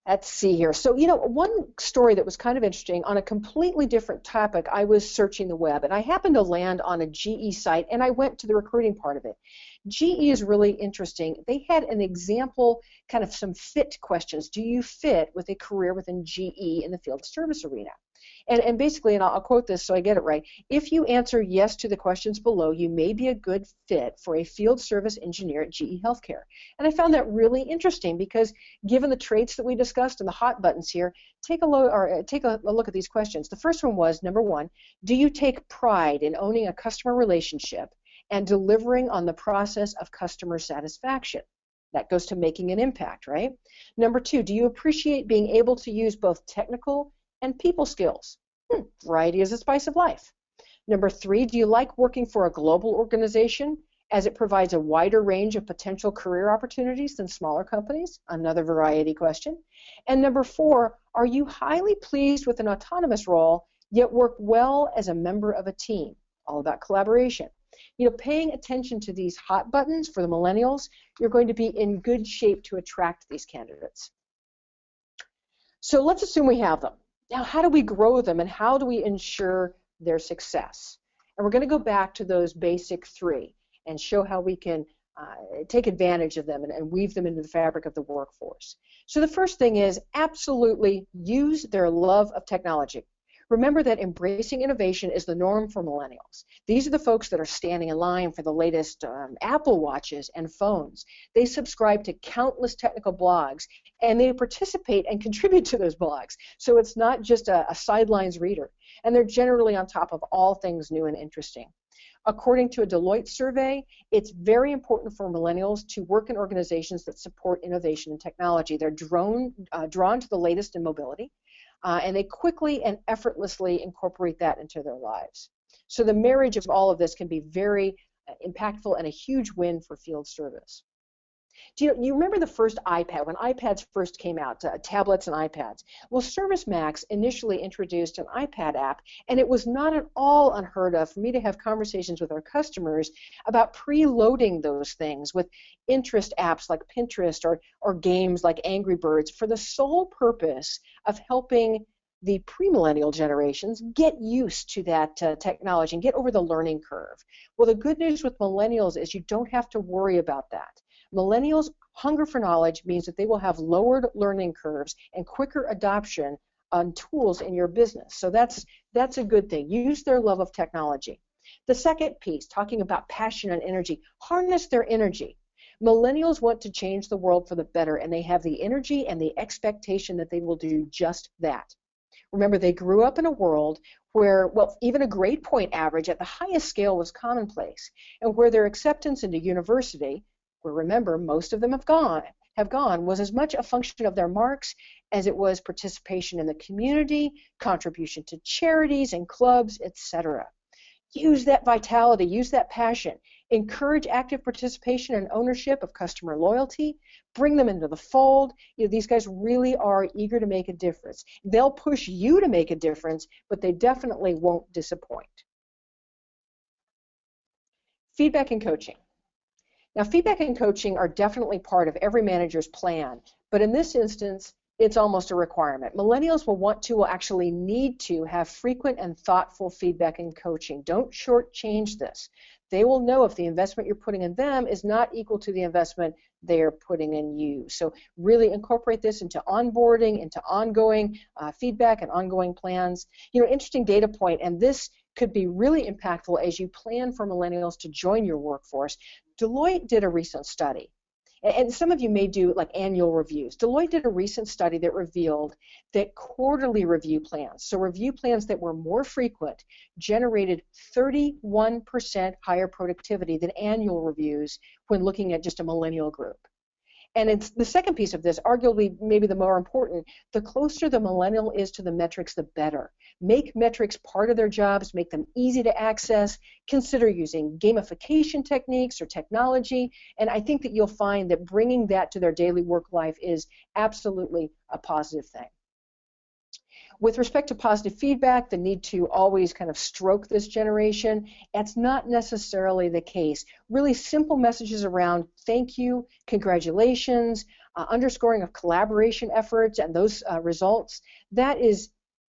Let's see here. So, one story that was kind of interesting on a completely different topic, I was searching the web and I happened to land on a GE site and I went to the recruiting part of it. GE is really interesting. They had an example, kind of some fit questions. Do you fit with a career within GE in the field service arena? And basically, and I'll quote this so I get it right, if you answer yes to the questions below, you may be a good fit for a field service engineer at GE Healthcare. And I found that really interesting because given the traits that we discussed and the hot buttons here, take a look at these questions. The first one was, number one, do you take pride in owning a customer relationship and delivering on the process of customer satisfaction? That goes to making an impact, right? Number two, do you appreciate being able to use both technical and people skills? Variety is a spice of life. Number three, do you like working for a global organization as it provides a wider range of potential career opportunities than smaller companies? Another variety question. And number four, are you highly pleased with an autonomous role, yet work well as a member of a team? All about collaboration. Paying attention to these hot buttons for the millennials, you're going to be in good shape to attract these candidates. So let's assume we have them. Now, how do we grow them and how do we ensure their success? And we're going to go back to those basic three and show how we can take advantage of them and weave them into the fabric of the workforce. So the first thing is absolutely use their love of technology. Remember that embracing innovation is the norm for millennials. These are the folks that are standing in line for the latest Apple Watches and phones. They subscribe to countless technical blogs, and they participate and contribute to those blogs. So it's not just a sidelines reader. And they're generally on top of all things new and interesting. According to a Deloitte survey, it's very important for millennials to work in organizations that support innovation and technology. They're drawn to the latest in mobility. And they quickly and effortlessly incorporate that into their lives. So the marriage of all of this can be very impactful and a huge win for field service. Do you remember the first iPad, when iPads first came out, tablets and iPads? Well, ServiceMax initially introduced an iPad app, and it was not at all unheard of for me to have conversations with our customers about preloading those things with interest apps like Pinterest or games like Angry Birds for the sole purpose of helping the premillennial generations get used to that technology and get over the learning curve. Well, the good news with millennials is you don't have to worry about that. Millennials' hunger for knowledge means that they will have lowered learning curves and quicker adoption on tools in your business. So that's a good thing. Use their love of technology. The second piece, talking about passion and energy, harness their energy. Millennials want to change the world for the better, and they have the energy and the expectation that they will do just that. Remember, they grew up in a world where, well, even a grade point average at the highest scale was commonplace, and where their acceptance into university, where remember most of them have gone, was as much a function of their marks as it was participation in the community, contribution to charities and clubs, etc. Use that vitality, use that passion. Encourage active participation and ownership of customer loyalty. Bring them into the fold. These guys really are eager to make a difference. They'll push you to make a difference, but they definitely won't disappoint. Feedback and coaching. Now, feedback and coaching are definitely part of every manager's plan, but in this instance, it's almost a requirement. Millennials will actually need to have frequent and thoughtful feedback and coaching. Don't shortchange this. They will know if the investment you're putting in them is not equal to the investment they're putting in you. So really incorporate this into onboarding, into ongoing feedback and ongoing plans. Interesting data point, and this could be really impactful as you plan for millennials to join your workforce. Deloitte did a recent study, and some of you may do like annual reviews. Deloitte did a recent study that revealed that quarterly review plans, so review plans that were more frequent, generated 31% higher productivity than annual reviews when looking at just a millennial group. And it's the second piece of this, arguably maybe the more important, the closer the millennial is to the metrics, the better. Make metrics part of their jobs, make them easy to access, consider using gamification techniques or technology, and I think that you'll find that bringing that to their daily work life is absolutely a positive thing. With respect to positive feedback, the need to always kind of stroke this generation, that's not necessarily the case. Really simple messages around thank you, congratulations, underscoring of collaboration efforts and those results, that is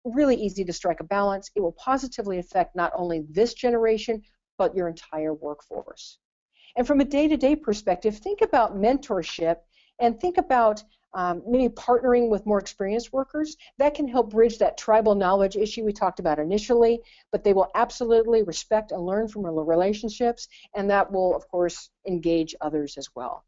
really easy to strike a balance. It will positively affect not only this generation, but your entire workforce. And from a day-to-day perspective, think about mentorship and think about maybe partnering with more experienced workers. That can help bridge that tribal knowledge issue we talked about initially, but they will absolutely respect and learn from relationships, and that will, of course, engage others as well.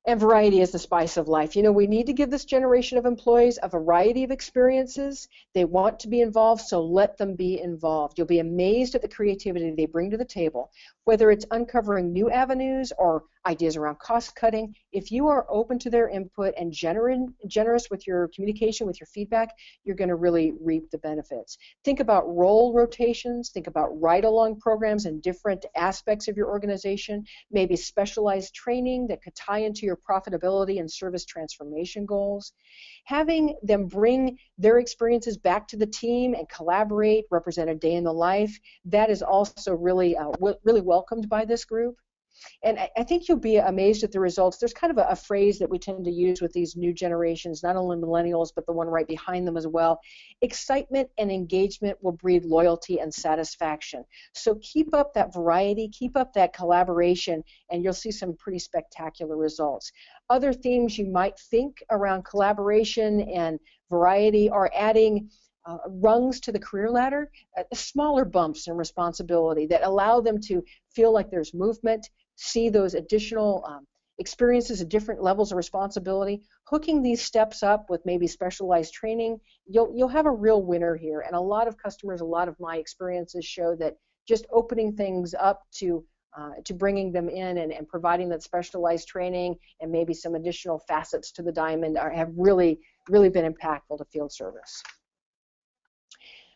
And variety is the spice of life. We need to give this generation of employees a variety of experiences. They want to be involved, so let them be involved. You'll be amazed at the creativity they bring to the table, whether it's uncovering new avenues or ideas around cost cutting. If you are open to their input and generous with your communication, with your feedback, you're going to really reap the benefits. Think about role rotations, think about ride-along programs in different aspects of your organization, maybe specialized training that could tie into your profitability and service transformation goals. Having them bring their experiences back to the team and collaborate, represent a day in the life, that is also really welcomed by this group. And I think you'll be amazed at the results. There's kind of a phrase that we tend to use with these new generations, not only millennials, but the one right behind them as well. Excitement and engagement will breed loyalty and satisfaction. So keep up that variety, keep up that collaboration, and you'll see some pretty spectacular results. Other themes you might think around collaboration and variety are adding rungs to the career ladder, smaller bumps in responsibility that allow them to feel like there's movement, see those additional experiences at different levels of responsibility. Hooking these steps up with maybe specialized training, you'll have a real winner here. And a lot of customers, a lot of my experiences show that just opening things up to bringing them in and providing that specialized training and maybe some additional facets to the diamond have really been impactful to field service.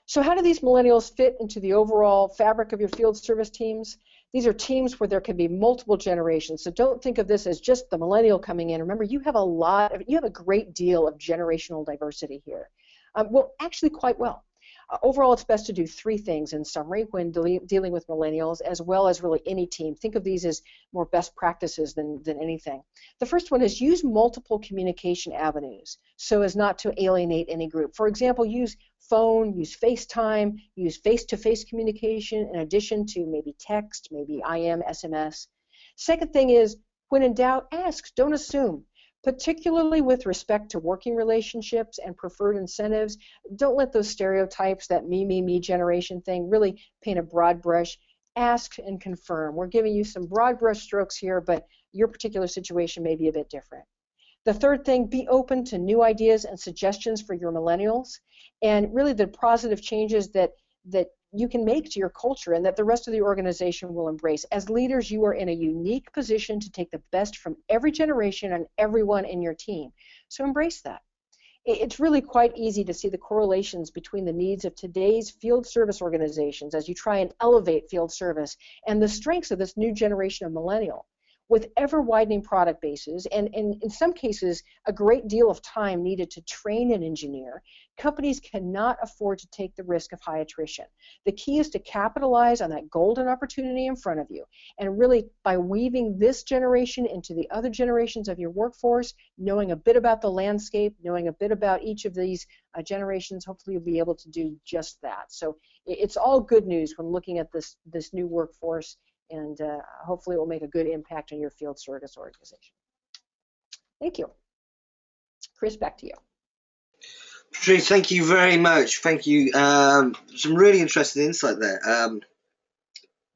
So how do these millennials fit into the overall fabric of your field service teams? These are teams where there can be multiple generations. So don't think of this as just the millennial coming in. Remember, you have a great deal of generational diversity here. Well, actually quite well. Overall, it's best to do three things in summary when dealing with millennials, as well as really any team. Think of these as more best practices than anything. The first one is use multiple communication avenues so as not to alienate any group. For example, use phone, use FaceTime, use face-to-face communication in addition to maybe text, maybe IM, SMS. Second thing is, when in doubt, ask, don't assume. Particularly with respect to working relationships and preferred incentives, don't let those stereotypes, that me generation thing, really paint a broad brush. Ask and confirm. We're giving you some broad brush strokes here, but your particular situation may be a bit different. The third thing, be open to new ideas and suggestions for your millennials, and really the positive changes that you can make to your culture and that the rest of the organization will embrace. As leaders, you are in a unique position to take the best from every generation and everyone in your team. So embrace that. it's really quite easy to see the correlations between the needs of today's field service organizations as you try and elevate field service and the strengths of this new generation of millennial. With ever-widening product bases and in some cases a great deal of time needed to train an engineer, companies cannot afford to take the risk of high attrition. The key is to capitalize on that golden opportunity in front of you, and really by weaving this generation into the other generations of your workforce, knowing a bit about the landscape, knowing a bit about each of these generations, hopefully you'll be able to do just that. So it's all good news when looking at this new workforce, and hopefully it will make a good impact on your field service organization. Thank you. Chris, back to you. Patrice, thank you very much. Thank you. Some really interesting insight there.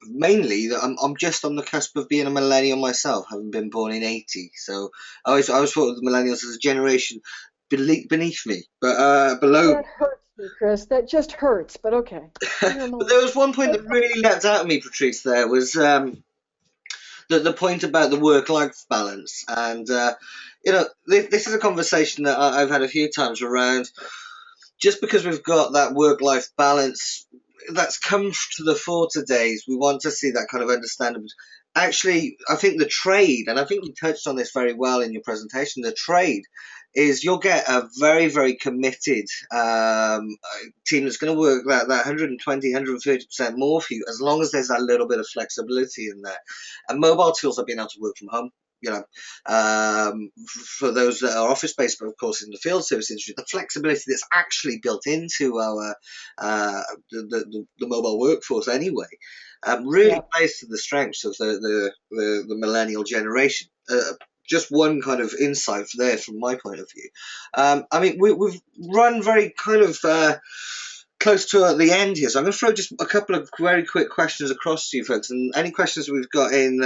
Mainly, that I'm just on the cusp of being a millennial myself, having been born in '80. So I always thought of the millennials as a generation beneath me, but below. That hurts me, Chris. That just hurts, but okay. But there was one point that really leapt out at me, Patrice. There was the point about the work-life balance, and this is a conversation that I've had a few times around. Just because we've got that work-life balance that's come to the fore today, we want to see that kind of understanding. Actually, I think the trade, and I think you touched on this very well in your presentation, the trade is you'll get a very, very committed team that's going to work that 120, 130% more for you, as long as there's that little bit of flexibility in there. And mobile tools are being able to work from home. For those that are office-based, but of course in the field service industry, the flexibility that's actually built into our the mobile workforce anyway really plays to the strengths of the millennial generation. Just one kind of insight there from my point of view. I mean, we've run very kind of close to the end here, so I'm going to throw just a couple of very quick questions across to you folks, and any questions we've got in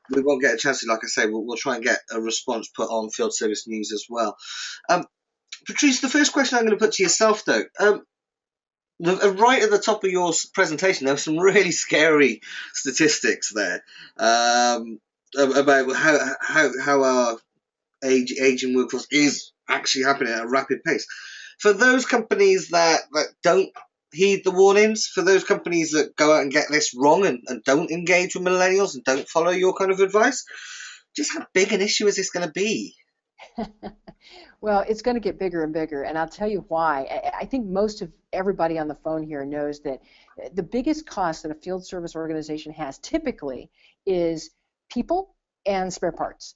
we won't get a chance to, like I say, we'll try and get a response put on Field Service News as well. Patrice, the first question I'm going to put to yourself though, right at the top of your presentation, there were some really scary statistics there about how our aging workforce is actually happening at a rapid pace. For those companies that don't heed the warnings, for those companies that go out and get this wrong and don't engage with millennials and don't follow your kind of advice, just how big an issue is this going to be? Well, it's going to get bigger and bigger, and I'll tell you why. I think most of everybody on the phone here knows that the biggest cost that a field service organization has typically is people and spare parts.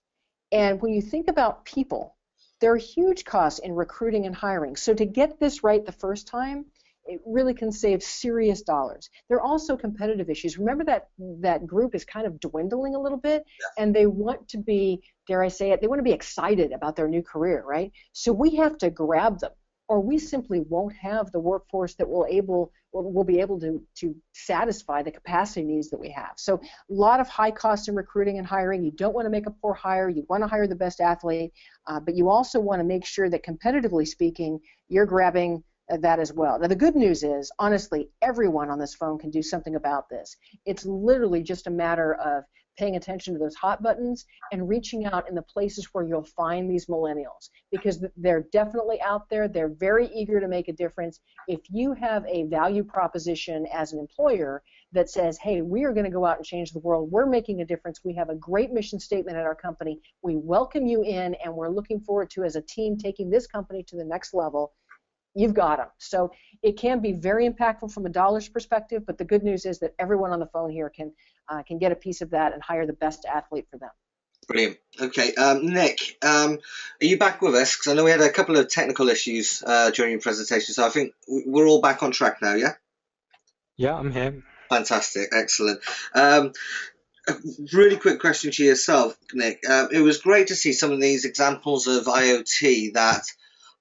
And when you think about people, there are huge costs in recruiting and hiring. So to get this right the first time, it really can save serious dollars. There are also competitive issues. Remember that group is kind of dwindling a little bit, and they want to be, dare I say it, they want to be excited about their new career, right? So we have to grab them, or we simply won't have the workforce that will be able to satisfy the capacity needs that we have. So a lot of high costs in recruiting and hiring. You don't want to make a poor hire. You want to hire the best athlete, but you also want to make sure that competitively speaking, you're grabbing that as well. Now the good news is, honestly, everyone on this phone can do something about this. It's literally just a matter of paying attention to those hot buttons and reaching out in the places where you'll find these millennials, because they're definitely out there. They're very eager to make a difference. If you have a value proposition as an employer that says, hey, we are going to go out and change the world, we're making a difference, we have a great mission statement at our company, we welcome you in, and we're looking forward to, as a team, taking this company to the next level, you've got them. So it can be very impactful from a dollars perspective, but the good news is that everyone on the phone here can get a piece of that and hire the best athlete for them. Brilliant. Okay, Nick, are you back with us? Because I know we had a couple of technical issues during your presentation, so I think we're all back on track now, yeah? Yeah, I'm here. Fantastic, excellent. A really quick question to yourself, Nick. It was great to see some of these examples of IoT that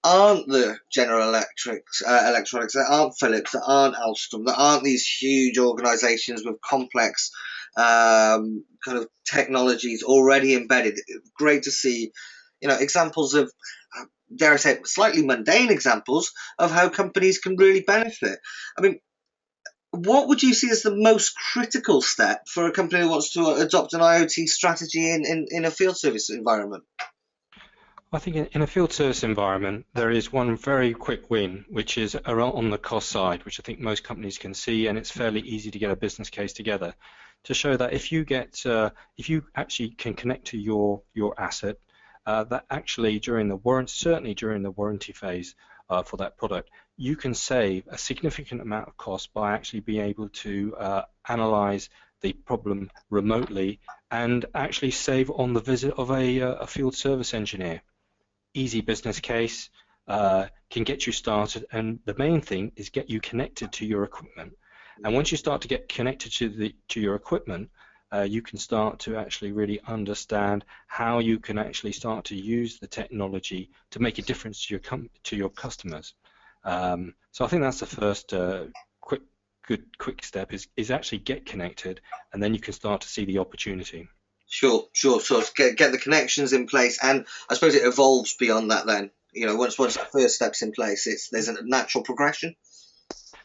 aren't the General Electrics, electronics, that aren't Philips, that aren't Alstom, that aren't these huge organizations with complex kind of technologies already embedded. Great to see, examples of, dare I say, slightly mundane examples of how companies can really benefit. I mean, what would you see as the most critical step for a company that wants to adopt an IoT strategy in a field service environment? I think in a field service environment, there is one very quick win, which is around on the cost side, which I think most companies can see, and it's fairly easy to get a business case together to show that if you actually can connect to your asset, that actually during the warranty, certainly during the warranty phase for that product, you can save a significant amount of cost by actually being able to analyze the problem remotely and actually save on the visit of a field service engineer. Easy business case, can get you started, and the main thing is get you connected to your equipment. And once you start to get connected to your equipment, you can start to actually really understand how you can actually start to use the technology to make a difference to your customers. So I think that's the first quick step is actually get connected, and then you can start to see the opportunity. Sure. So get the connections in place, and I suppose it evolves beyond that. Then once that first step's in place, there's a natural progression.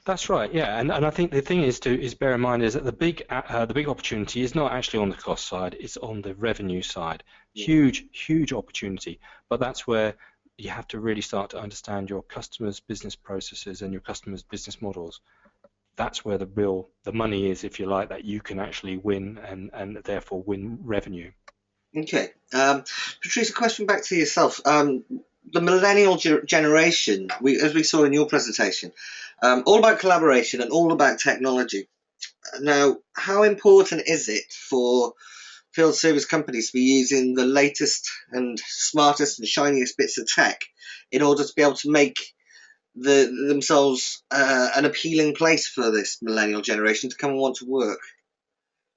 That's right, yeah, and I think the thing is bear in mind is that the big opportunity is not actually on the cost side; it's on the revenue side. Huge opportunity, but that's where you have to really start to understand your customers' business processes and your customers' business models. That's where the money is, if you like, that you can actually win and therefore win revenue. Okay, Patrice, a question back to yourself. The millennial generation, as we saw in your presentation, all about collaboration and all about technology. Now, how important is it for field service companies to be using the latest and smartest and shiniest bits of tech in order to be able to make themselves an appealing place for this millennial generation to come and want to work?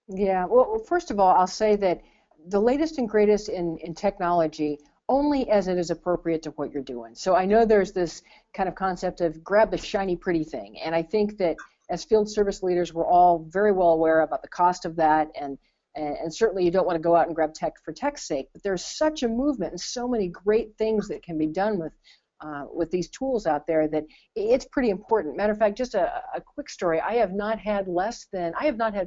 Yeah, well, first of all, I'll say that the latest and greatest in technology only as it is appropriate to what you're doing. So I know there's this kind of concept of grab the shiny pretty thing, and I think that as field service leaders, we're all very well aware about the cost of that, and certainly you don't want to go out and grab tech for tech's sake, but there's such a movement and so many great things that can be done with these tools out there that it's pretty important. Matter of fact, just a quick story, I have not had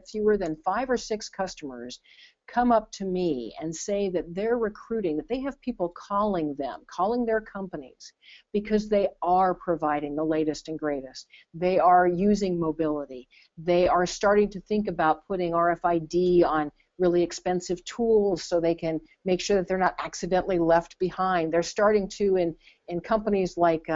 fewer than 5 or 6 customers come up to me and say that they're recruiting, that they have people calling their companies because they are providing the latest and greatest. They are using mobility. They are starting to think about putting RFID on really expensive tools so they can make sure that they're not accidentally left behind. They're starting to, in companies like,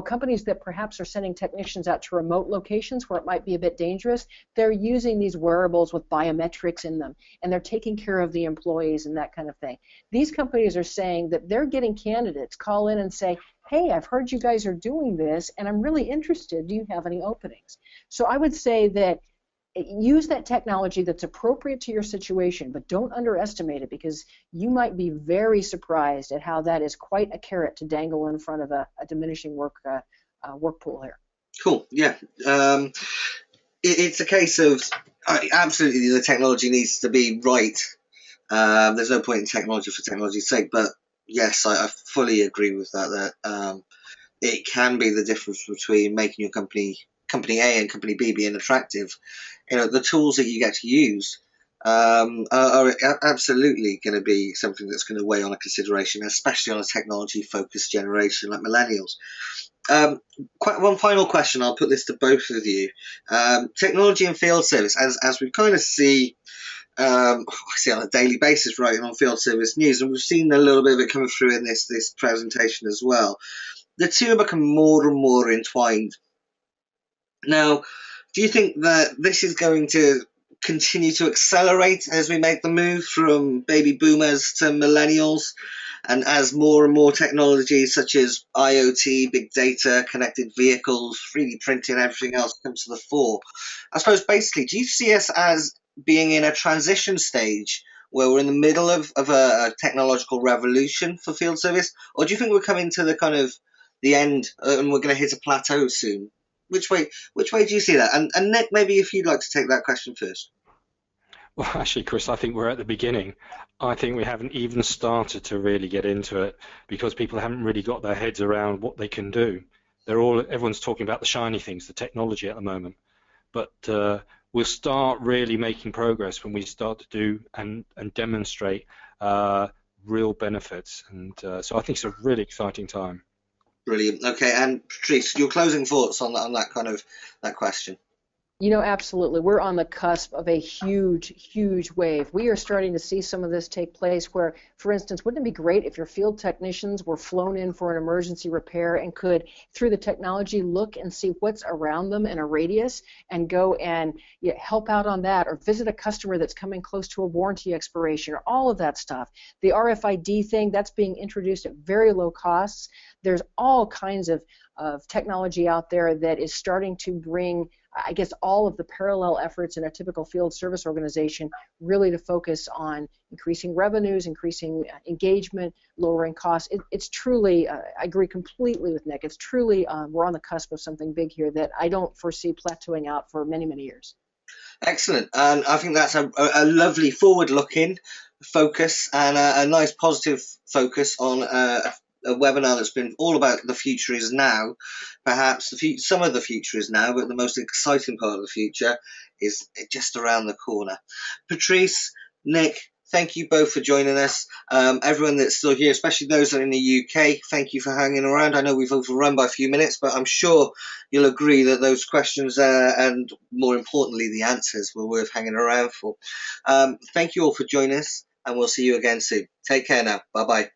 companies that perhaps are sending technicians out to remote locations where it might be a bit dangerous, they're using these wearables with biometrics in them, and they're taking care of the employees and that kind of thing. These companies are saying that they're getting candidates call in and say, hey, I've heard you guys are doing this, and I'm really interested. Do you have any openings? So I would say that use that technology that's appropriate to your situation, but don't underestimate it, because you might be very surprised at how that is quite a carrot to dangle in front of a diminishing work pool here. Cool, yeah. It's a case of absolutely the technology needs to be right. There's no point in technology for technology's sake, but yes, I fully agree with that. It can be the difference between making your company A and company B being attractive. The tools that you get to use are absolutely going to be something that's going to weigh on a consideration, especially on a technology-focused generation like millennials. One final question, I'll put this to both of you. Technology and field service, as we kind of see, I see on a daily basis writing on field service news, and we've seen a little bit of it coming through in this presentation as well. The two have become more and more entwined. Now, do you think that this is going to continue to accelerate as we make the move from baby boomers to millennials, and as more and more technologies such as IoT, big data, connected vehicles, 3D printing, everything else comes to the fore? I suppose basically, do you see us as being in a transition stage where we're in the middle of a technological revolution for field service, or do you think we're coming to the kind of the end and we're going to hit a plateau soon? Which way do you see that? And Nick, maybe if you'd like to take that question first. Well, actually, Chris, I think we're at the beginning. I think we haven't even started to really get into it because people haven't really got their heads around what they can do. Everyone's talking about the shiny things, the technology at the moment. But we'll start really making progress when we start to do and demonstrate real benefits. And so I think it's a really exciting time. Brilliant. Okay, and Patrice, your closing thoughts on that kind of that question. You know, absolutely. We're on the cusp of a huge, huge wave. We are starting to see some of this take place where, for instance, wouldn't it be great if your field technicians were flown in for an emergency repair and could, through the technology, look and see what's around them in a radius and go and help out on that, or visit a customer that's coming close to a warranty expiration, or all of that stuff. The RFID thing, that's being introduced at very low costs. There's all kinds of technology out there that is starting to bring, I guess, all of the parallel efforts in a typical field service organization really to focus on increasing revenues, increasing engagement, lowering costs. It's truly, I agree completely with Nick, it's truly, we're on the cusp of something big here that I don't foresee plateauing out for many, many years. Excellent. And I think that's a lovely forward-looking focus and a nice positive focus on a webinar that's been all about the future is now. Perhaps some of the future is now, but the most exciting part of the future is just around the corner. Patrice, Nick, thank you both for joining us. Everyone that's still here, especially those that are in the UK, thank you for hanging around. I know we've overrun by a few minutes, but I'm sure you'll agree that those questions and more importantly the answers were worth hanging around for. Thank you all for joining us, and we'll see you again soon. Take care now. Bye bye.